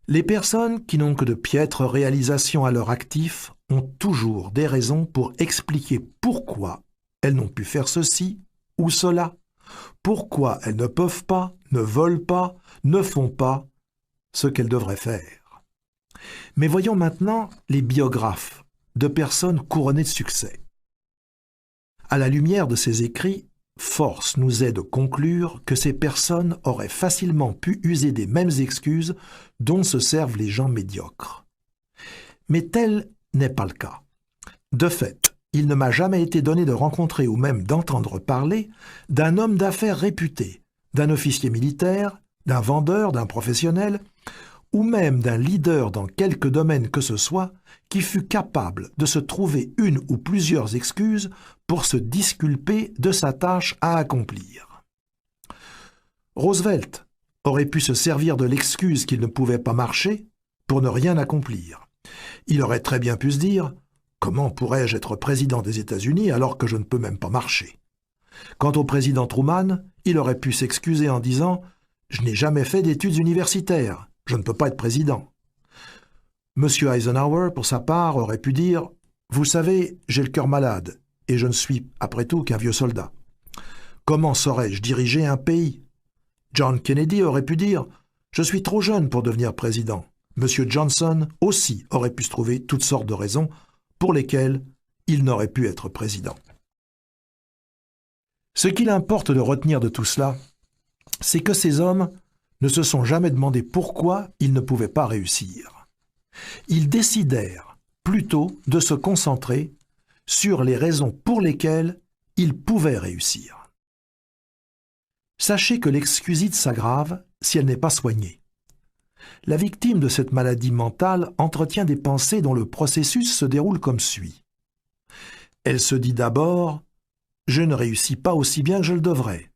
[SPEAKER 2] Les personnes qui n'ont que de piètres réalisations à leur actif ont toujours des raisons pour expliquer pourquoi elles n'ont pu faire ceci ou cela, pourquoi elles ne peuvent pas, ne veulent pas, ne font pas ce qu'elles devraient faire. Mais voyons maintenant les biographes de personnes couronnées de succès. À la lumière de ces écrits, force nous est de conclure que ces personnes auraient facilement pu user des mêmes excuses dont se servent les gens médiocres. Mais tel n'est pas le cas. De fait, il ne m'a jamais été donné de rencontrer ou même d'entendre parler d'un homme d'affaires réputé, d'un officier militaire, d'un vendeur, d'un professionnel, ou même d'un leader dans quelque domaine que ce soit, qui fut capable de se trouver une ou plusieurs excuses pour se disculper de sa tâche à accomplir. Roosevelt aurait pu se servir de l'excuse qu'il ne pouvait pas marcher pour ne rien accomplir. Il aurait très bien pu se dire « Comment pourrais-je être président des États-Unis alors que je ne peux même pas marcher ?» Quant au président Truman, il aurait pu s'excuser en disant « Je n'ai jamais fait d'études universitaires, je ne peux pas être président. » M. Eisenhower, pour sa part, aurait pu dire « Vous savez, j'ai le cœur malade, et je ne suis, après tout, qu'un vieux soldat. Comment saurais-je diriger un pays? John Kennedy aurait pu dire « Je suis trop jeune pour devenir président ». Monsieur Johnson aussi aurait pu se trouver toutes sortes de raisons pour lesquelles il n'aurait pu être président. Ce qu'il importe de retenir de tout cela, c'est que ces hommes ne se sont jamais demandé pourquoi ils ne pouvaient pas réussir. Ils décidèrent plutôt de se concentrer sur les raisons pour lesquelles ils pouvaient réussir. Sachez que l'excusite s'aggrave si elle n'est pas soignée. La victime de cette maladie mentale entretient des pensées dont le processus se déroule comme suit. Elle se dit d'abord « Je ne réussis pas aussi bien que je le devrais.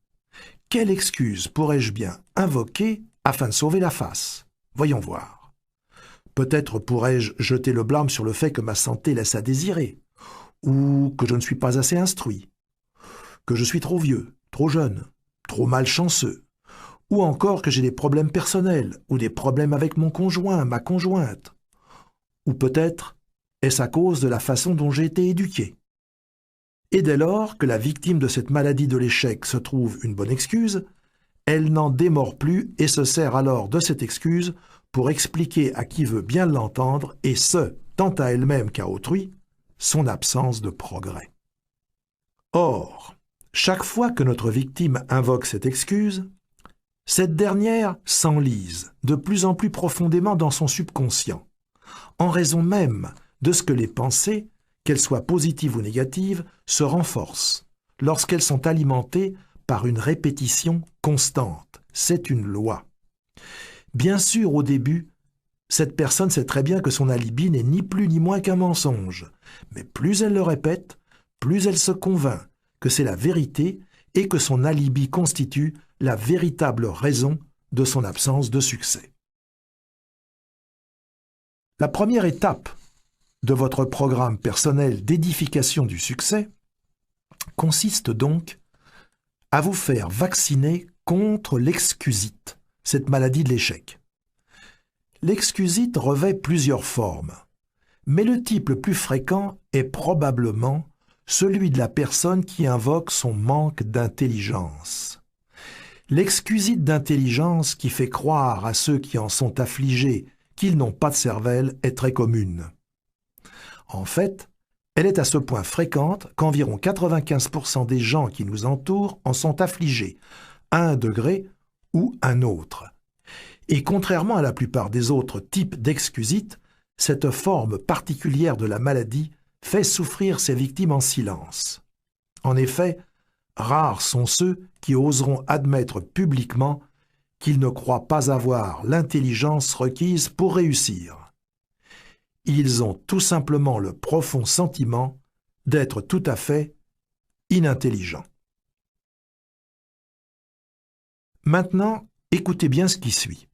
[SPEAKER 2] Quelle excuse pourrais-je bien invoquer afin de sauver la face? Voyons voir. Peut-être pourrais-je jeter le blâme sur le fait que ma santé laisse à désirer, ou que je ne suis pas assez instruit, que je suis trop vieux, trop jeune, trop malchanceux, ou encore que j'ai des problèmes personnels, ou des problèmes avec mon conjoint, ma conjointe. Ou peut-être est-ce à cause de la façon dont j'ai été éduqué. Et dès lors que la victime de cette maladie de l'échec se trouve une bonne excuse, elle n'en démord plus et se sert alors de cette excuse pour expliquer à qui veut bien l'entendre, et ce, tant à elle-même qu'à autrui, son absence de progrès. Or, chaque fois que notre victime invoque cette excuse, cette dernière s'enlise de plus en plus profondément dans son subconscient, en raison même de ce que les pensées, qu'elles soient positives ou négatives, se renforcent lorsqu'elles sont alimentées par une répétition constante. C'est une loi. Bien sûr, au début, cette personne sait très bien que son alibi n'est ni plus ni moins qu'un mensonge, mais plus elle le répète, plus elle se convainc que c'est la vérité et que son alibi constitue la véritable raison de son absence de succès. La première étape de votre programme personnel d'édification du succès consiste donc à vous faire vacciner contre l'excusite, cette maladie de l'échec. L'excusite revêt plusieurs formes, mais le type le plus fréquent est probablement celui de la personne qui invoque son manque d'intelligence. L'excusite d'intelligence qui fait croire à ceux qui en sont affligés qu'ils n'ont pas de cervelle est très commune. En fait, elle est à ce point fréquente qu'environ 95% des gens qui nous entourent en sont affligés, à un degré ou un autre. Et contrairement à la plupart des autres types d'excusites, cette forme particulière de la maladie fait souffrir ses victimes en silence. En effet, rares sont ceux qui oseront admettre publiquement qu'ils ne croient pas avoir l'intelligence requise pour réussir. Ils ont tout simplement le profond sentiment d'être tout à fait inintelligents. Maintenant, écoutez bien ce qui suit.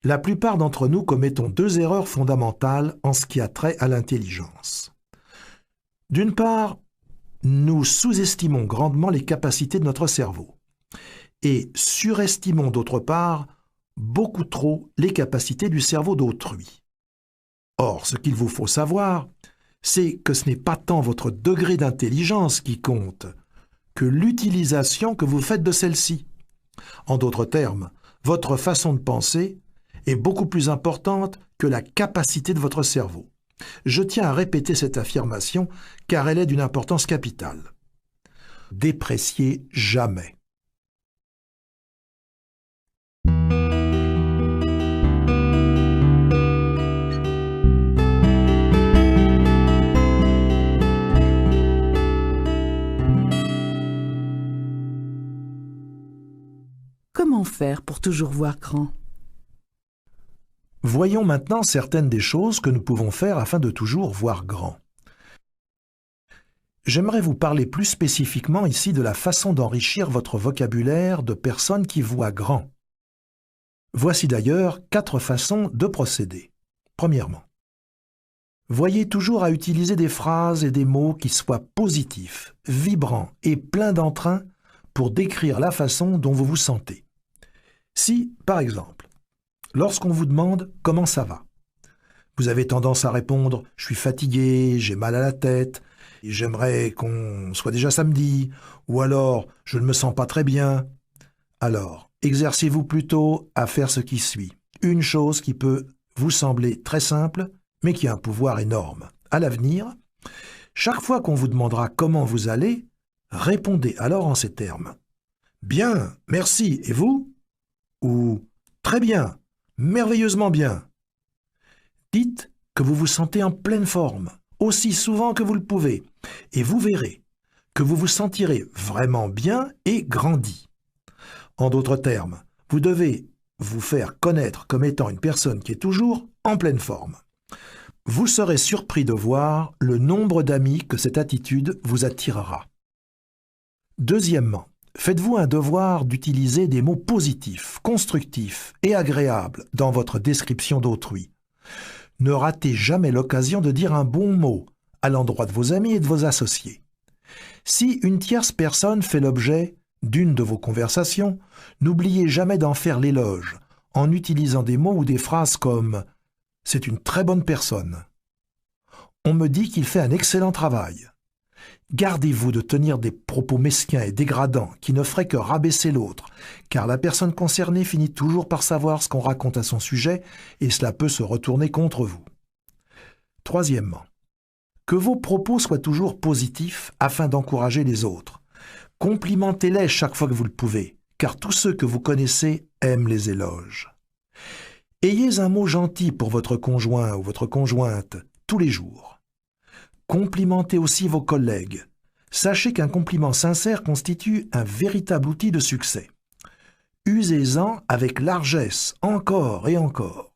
[SPEAKER 2] La plupart d'entre nous commettons deux erreurs fondamentales en ce qui a trait à l'intelligence. D'une part, nous sous-estimons grandement les capacités de notre cerveau et surestimons d'autre part beaucoup trop les capacités du cerveau d'autrui. Or, ce qu'il vous faut savoir, c'est que ce n'est pas tant votre degré d'intelligence qui compte que l'utilisation que vous faites de celle-ci. En d'autres termes, votre façon de penser est beaucoup plus importante que la capacité de votre cerveau. Je tiens à répéter cette affirmation car elle est d'une importance capitale. Dépréciez jamais.
[SPEAKER 1] Comment faire pour toujours voir grand?
[SPEAKER 2] Voyons maintenant certaines des choses que nous pouvons faire afin de toujours voir grand. J'aimerais vous parler plus spécifiquement ici de la façon d'enrichir votre vocabulaire de personnes qui voient grand. Voici d'ailleurs 4 façons de procéder. Premièrement, voyez toujours à utiliser des phrases et des mots qui soient positifs, vibrants et pleins d'entrain pour décrire la façon dont vous vous sentez. Si, par exemple, lorsqu'on vous demande « comment ça va ?», Vous avez tendance à répondre « je suis fatigué, j'ai mal à la tête, j'aimerais qu'on soit déjà samedi » ou alors « je ne me sens pas très bien ». Alors, exercez-vous plutôt à faire ce qui suit. Une chose qui peut vous sembler très simple, mais qui a un pouvoir énorme. À l'avenir, chaque fois qu'on vous demandera comment vous allez, répondez alors en ces termes. « Bien, merci, et vous ?» ou « Très bien, merveilleusement bien ». Dites que vous vous sentez en pleine forme, aussi souvent que vous le pouvez, et vous verrez que vous vous sentirez vraiment bien et grandi. En d'autres termes, vous devez vous faire connaître comme étant une personne qui est toujours en pleine forme. Vous serez surpris de voir le nombre d'amis que cette attitude vous attirera. Deuxièmement, faites-vous un devoir d'utiliser des mots positifs, constructifs et agréables dans votre description d'autrui. Ne ratez jamais l'occasion de dire un bon mot à l'endroit de vos amis et de vos associés. Si une tierce personne fait l'objet d'une de vos conversations, n'oubliez jamais d'en faire l'éloge en utilisant des mots ou des phrases comme « c'est une très bonne personne »,« on me dit qu'il fait un excellent travail ». Gardez-vous de tenir des propos mesquins et dégradants qui ne feraient que rabaisser l'autre, car la personne concernée finit toujours par savoir ce qu'on raconte à son sujet et cela peut se retourner contre vous. Troisièmement, que vos propos soient toujours positifs afin d'encourager les autres. Complimentez-les chaque fois que vous le pouvez, car tous ceux que vous connaissez aiment les éloges. Ayez un mot gentil pour votre conjoint ou votre conjointe tous les jours. Complimentez aussi vos collègues. Sachez qu'un compliment sincère constitue un véritable outil de succès. Usez-en avec largesse, encore et encore.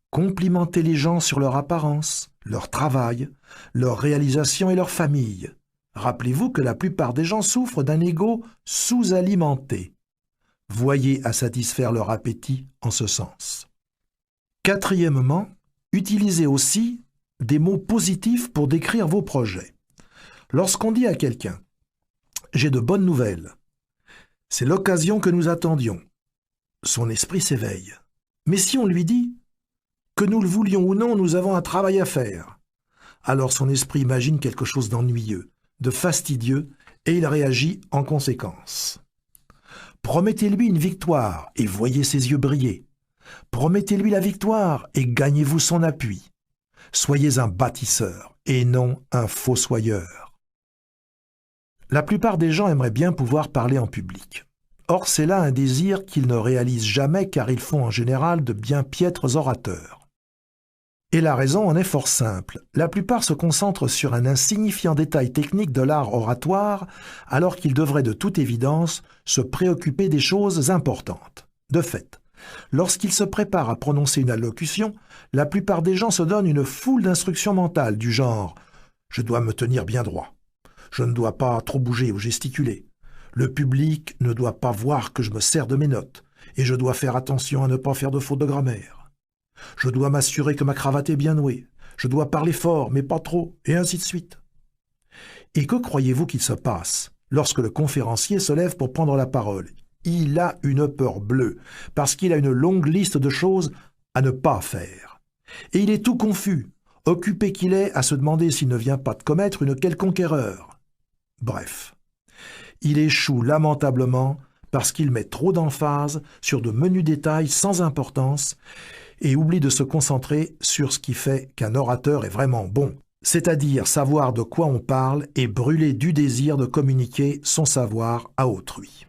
[SPEAKER 2] Complimentez les gens sur leur apparence, leur travail, leur réalisation et leur famille. Rappelez-vous que la plupart des gens souffrent d'un ego sous-alimenté. Voyez à satisfaire leur appétit en ce sens. Quatrièmement, utilisez aussi des mots positifs pour décrire vos projets. Lorsqu'on dit à quelqu'un « j'ai de bonnes nouvelles », c'est l'occasion que nous attendions. Son esprit s'éveille. Mais si on lui dit « que nous le voulions ou non, nous avons un travail à faire », alors son esprit imagine quelque chose d'ennuyeux, de fastidieux, et il réagit en conséquence. Promettez-lui une victoire et voyez ses yeux briller. Promettez-lui la victoire et gagnez-vous son appui. Soyez un bâtisseur et non un fossoyeur. La plupart des gens aimeraient bien pouvoir parler en public. Or, c'est là un désir qu'ils ne réalisent jamais car ils font en général de bien piètres orateurs. Et la raison en est fort simple. La plupart se concentrent sur un insignifiant détail technique de l'art oratoire alors qu'ils devraient de toute évidence se préoccuper des choses importantes. De fait, lorsqu'ils se préparent à prononcer une allocution, la plupart des gens se donnent une foule d'instructions mentales du genre « je dois me tenir bien droit »,« je ne dois pas trop bouger ou gesticuler »,« le public ne doit pas voir que je me sers de mes notes et je dois faire attention à ne pas faire de fautes de grammaire »,« je dois m'assurer que ma cravate est bien nouée »,« je dois parler fort mais pas trop », et ainsi de suite. Et que croyez-vous qu'il se passe lorsque le conférencier se lève pour prendre la parole ? Il a une peur bleue, parce qu'il a une longue liste de choses à ne pas faire. Et il est tout confus, occupé qu'il est à se demander s'il ne vient pas de commettre une quelconque erreur. Bref, il échoue lamentablement parce qu'il met trop d'emphase sur de menus détails sans importance et oublie de se concentrer sur ce qui fait qu'un orateur est vraiment bon, c'est-à-dire savoir de quoi on parle et brûler du désir de communiquer son savoir à autrui.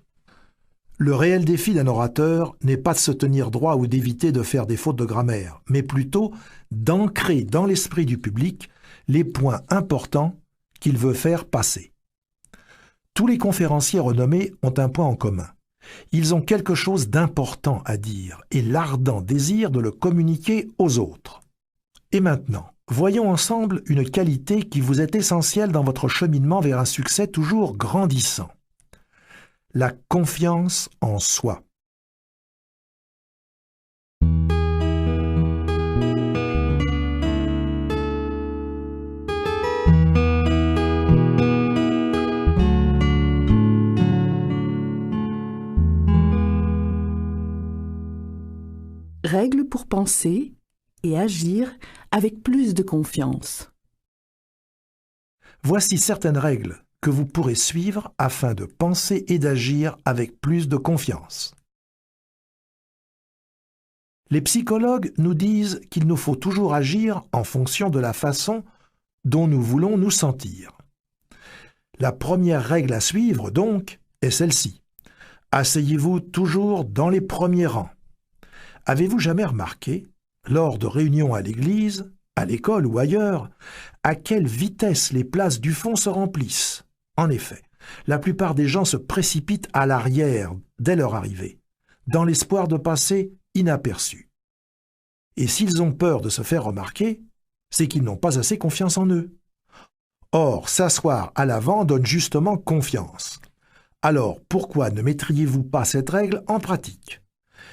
[SPEAKER 2] Le réel défi d'un orateur n'est pas de se tenir droit ou d'éviter de faire des fautes de grammaire, mais plutôt d'ancrer dans l'esprit du public les points importants qu'il veut faire passer. Tous les conférenciers renommés ont un point en commun. Ils ont quelque chose d'important à dire et l'ardent désir de le communiquer aux autres. Et maintenant, voyons ensemble une qualité qui vous est essentielle dans votre cheminement vers un succès toujours grandissant. La confiance en soi.
[SPEAKER 1] Règle pour penser et agir avec plus de confiance.
[SPEAKER 2] Voici certaines règles que vous pourrez suivre afin de penser et d'agir avec plus de confiance. Les psychologues nous disent qu'il nous faut toujours agir en fonction de la façon dont nous voulons nous sentir. La première règle à suivre, donc, est celle-ci. Asseyez-vous toujours dans les premiers rangs. Avez-vous jamais remarqué, lors de réunions à l'église, à l'école ou ailleurs, à quelle vitesse les places du fond se remplissent? En effet, la plupart des gens se précipitent à l'arrière dès leur arrivée, dans l'espoir de passer inaperçus. Et s'ils ont peur de se faire remarquer, c'est qu'ils n'ont pas assez confiance en eux. Or, s'asseoir à l'avant donne justement confiance. Alors, pourquoi ne mettriez-vous pas cette règle en pratique?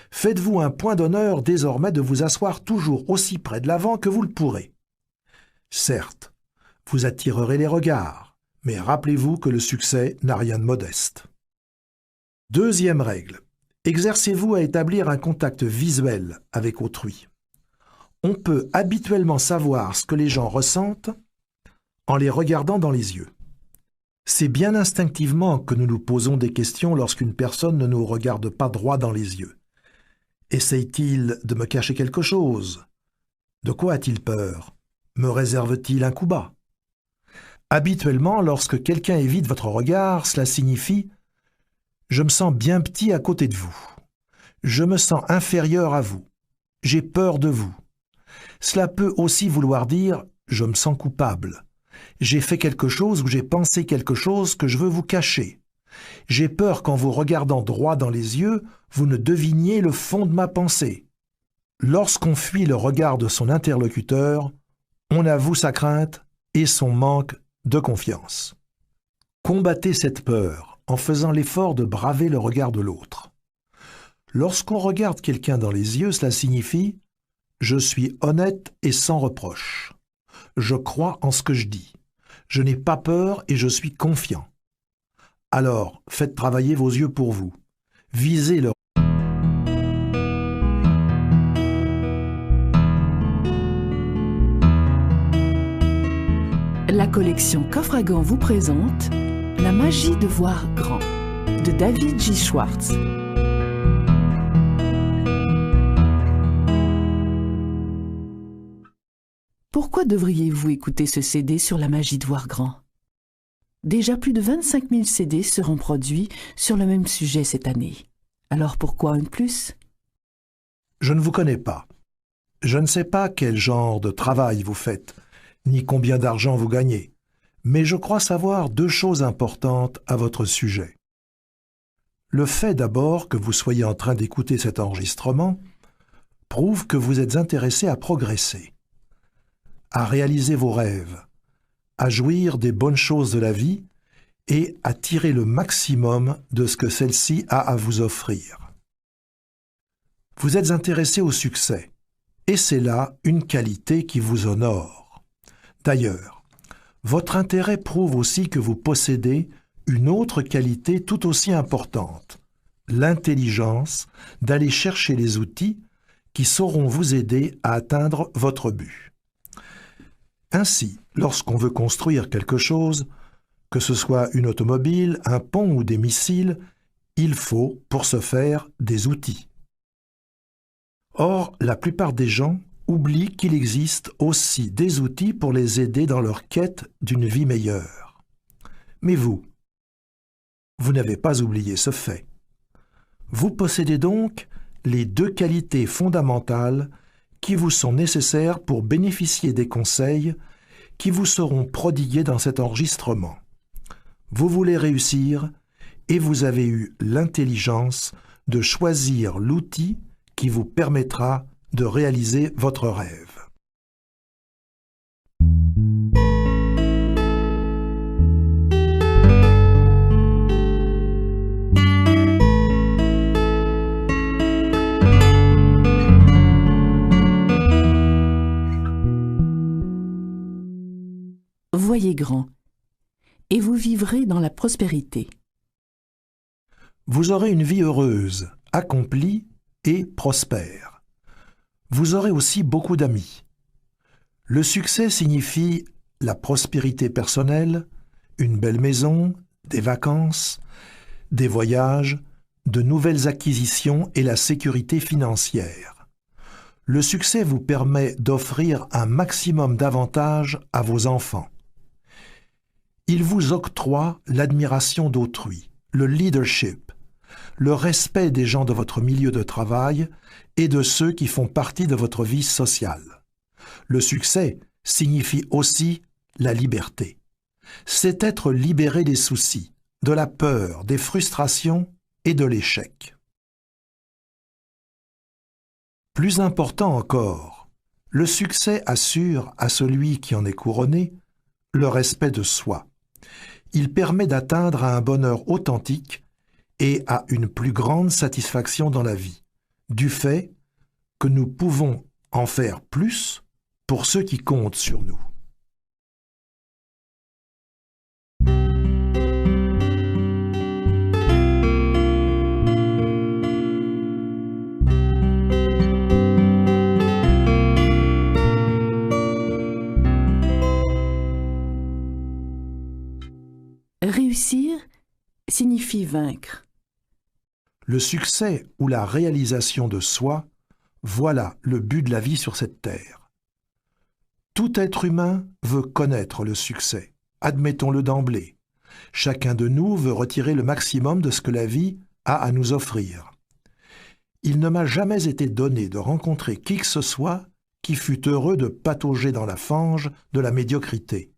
[SPEAKER 2] Faites-vous un point d'honneur désormais de vous asseoir toujours aussi près de l'avant que vous le pourrez. Certes, vous attirerez les regards, mais rappelez-vous que le succès n'a rien de modeste. Deuxième règle, exercez-vous à établir un contact visuel avec autrui. On peut habituellement savoir ce que les gens ressentent en les regardant dans les yeux. C'est bien instinctivement que nous nous posons des questions lorsqu'une personne ne nous regarde pas droit dans les yeux. Essaye-t-il de me cacher quelque chose? De quoi a-t-il peur? Me réserve-t-il un coup bas? Habituellement, lorsque quelqu'un évite votre regard, cela signifie « Je me sens bien petit à côté de vous. Je me sens inférieur à vous. J'ai peur de vous. » Cela peut aussi vouloir dire « Je me sens coupable. J'ai fait quelque chose ou j'ai pensé quelque chose que je veux vous cacher. J'ai peur qu'en vous regardant droit dans les yeux, vous ne deviniez le fond de ma pensée. » Lorsqu'on fuit le regard de son interlocuteur, on avoue sa crainte et son manque de confiance. Combattez cette peur en faisant l'effort de braver le regard de l'autre. Lorsqu'on regarde quelqu'un dans les yeux, cela signifie « Je suis honnête et sans reproche. Je crois en ce que je dis. Je n'ai pas peur et je suis confiant. » Alors, faites travailler vos yeux pour vous. Visez le
[SPEAKER 1] La collection Coffre à Gants vous présente La magie de voir grand de David J. Schwartz. Pourquoi devriez-vous écouter ce CD sur la magie de voir grand? Déjà plus de 25 000 CD seront produits sur le même sujet cette année. Alors pourquoi un de plus?
[SPEAKER 2] Je ne vous connais pas. Je ne sais pas quel genre de travail vous faites, ni combien d'argent vous gagnez, mais je crois savoir deux choses importantes à votre sujet. Le fait d'abord que vous soyez en train d'écouter cet enregistrement prouve que vous êtes intéressé à progresser, à réaliser vos rêves, à jouir des bonnes choses de la vie et à tirer le maximum de ce que celle-ci a à vous offrir. Vous êtes intéressé au succès, et c'est là une qualité qui vous honore. D'ailleurs, votre intérêt prouve aussi que vous possédez une autre qualité tout aussi importante, l'intelligence d'aller chercher les outils qui sauront vous aider à atteindre votre but. Ainsi, lorsqu'on veut construire quelque chose, que ce soit une automobile, un pont ou des missiles, il faut, pour ce faire, des outils. Or, la plupart des gens oublient qu'il existe aussi des outils pour les aider dans leur quête d'une vie meilleure. Mais vous n'avez pas oublié ce fait. Vous possédez donc les deux qualités fondamentales qui vous sont nécessaires pour bénéficier des conseils qui vous seront prodigués dans cet enregistrement. Vous voulez réussir et vous avez eu l'intelligence de choisir l'outil qui vous permettra de réaliser votre rêve.
[SPEAKER 1] Voyez grand, et vous vivrez dans la prospérité.
[SPEAKER 2] Vous aurez une vie heureuse, accomplie et prospère. Vous aurez aussi beaucoup d'amis. Le succès signifie la prospérité personnelle, une belle maison, des vacances, des voyages, de nouvelles acquisitions et la sécurité financière. Le succès vous permet d'offrir un maximum d'avantages à vos enfants. Il vous octroie l'admiration d'autrui, le leadership, le respect des gens de votre milieu de travail et de ceux qui font partie de votre vie sociale. Le succès signifie aussi la liberté. C'est être libéré des soucis, de la peur, des frustrations et de l'échec. Plus important encore, le succès assure à celui qui en est couronné le respect de soi. Il permet d'atteindre à un bonheur authentique et à une plus grande satisfaction dans la vie, du fait que nous pouvons en faire plus pour ceux qui comptent sur nous.
[SPEAKER 1] Réussir signifie vaincre.
[SPEAKER 2] Le succès ou la réalisation de soi, voilà le but de la vie sur cette terre. Tout être humain veut connaître le succès, admettons-le d'emblée. Chacun de nous veut retirer le maximum de ce que la vie a à nous offrir. Il ne m'a jamais été donné de rencontrer qui que ce soit qui fût heureux de patauger dans la fange de la médiocrité.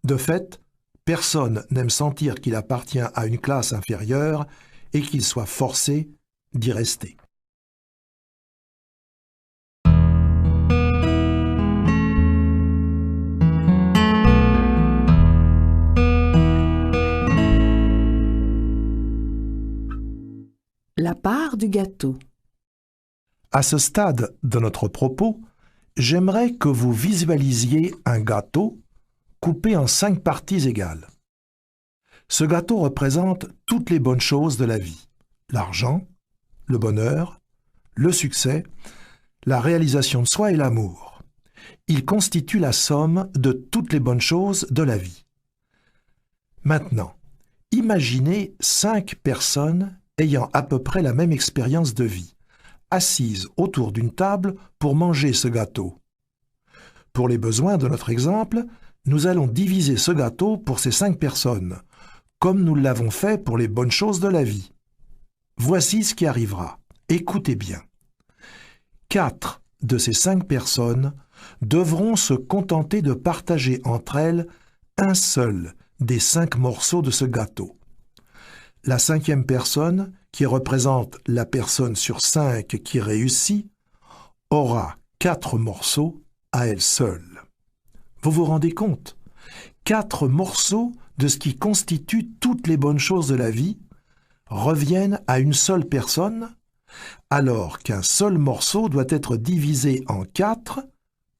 [SPEAKER 2] De fait, personne n'aime sentir qu'il appartient à une classe inférieure et qu'il soit forcé d'y rester.
[SPEAKER 1] La part du gâteau.
[SPEAKER 2] À ce stade de notre propos, j'aimerais que vous visualisiez un gâteau coupé en 5 parties égales. Ce gâteau représente toutes les bonnes choses de la vie: l'argent, le bonheur, le succès, la réalisation de soi et l'amour. Il constitue la somme de toutes les bonnes choses de la vie. Maintenant, imaginez 5 personnes ayant à peu près la même expérience de vie, assises autour d'une table pour manger ce gâteau. Pour les besoins de notre exemple, nous allons diviser ce gâteau pour ces 5 personnes, comme nous l'avons fait pour les bonnes choses de la vie. Voici ce qui arrivera. Écoutez bien. 4 de ces 5 personnes devront se contenter de partager entre elles un seul des 5 morceaux de ce gâteau. La 5e personne, qui représente la personne sur 5 qui réussit, aura 4 morceaux à elle seule. Vous vous rendez compte? 4 morceaux de ce qui constitue toutes les bonnes choses de la vie reviennent à une seule personne, alors qu'un seul morceau doit être divisé en 4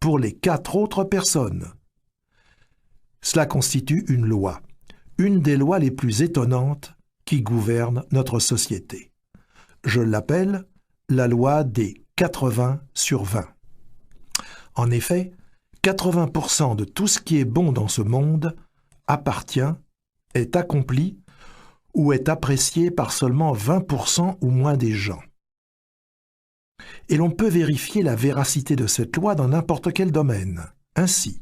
[SPEAKER 2] pour les 4 autres personnes. Cela constitue une loi, une des lois les plus étonnantes qui gouverne notre société. Je l'appelle la loi des 80/20. En effet, 80% de tout ce qui est bon dans ce monde appartient, est accompli ou est apprécié par seulement 20% ou moins des gens. Et l'on peut vérifier la véracité de cette loi dans n'importe quel domaine. Ainsi,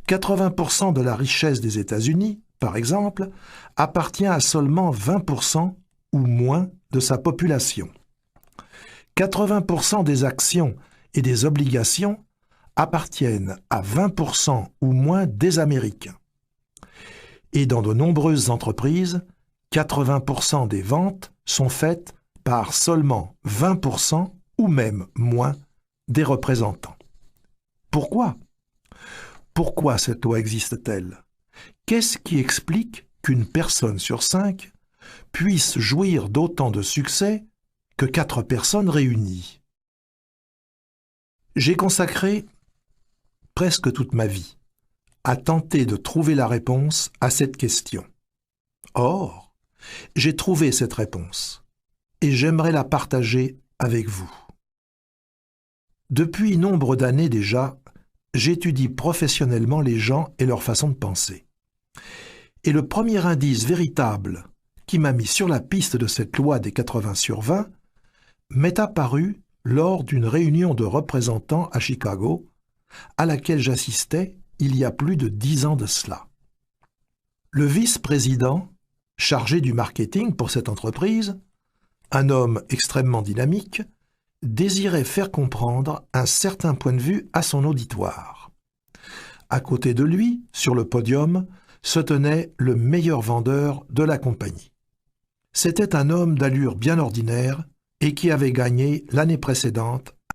[SPEAKER 2] 80% de la richesse des États-Unis, par exemple, appartient à seulement 20% ou moins de sa population. 80% des actions et des obligations appartiennent à 20% ou moins des Américains. Et dans de nombreuses entreprises, 80% des ventes sont faites par seulement 20% ou même moins des représentants. Pourquoi? Pourquoi cette loi existe-t-elle? Qu'est-ce qui explique qu'une personne sur 5 puisse jouir d'autant de succès que 4 personnes réunies? J'ai consacré presque toute ma vie à tenter de trouver la réponse à cette question. Or, j'ai trouvé cette réponse et j'aimerais la partager avec vous. Depuis nombre d'années déjà, j'étudie professionnellement les gens et leur façon de penser. Et le premier indice véritable qui m'a mis sur la piste de cette loi des 80/20 m'est apparu lors d'une réunion de représentants à Chicago, à laquelle j'assistais il y a plus de 10 ans de cela. Le vice-président, chargé du marketing pour cette entreprise, un homme extrêmement dynamique, désirait faire comprendre un certain point de vue à son auditoire. À côté de lui, sur le podium, se tenait le meilleur vendeur de la compagnie. C'était un homme d'allure bien ordinaire et qui avait gagné l'année précédente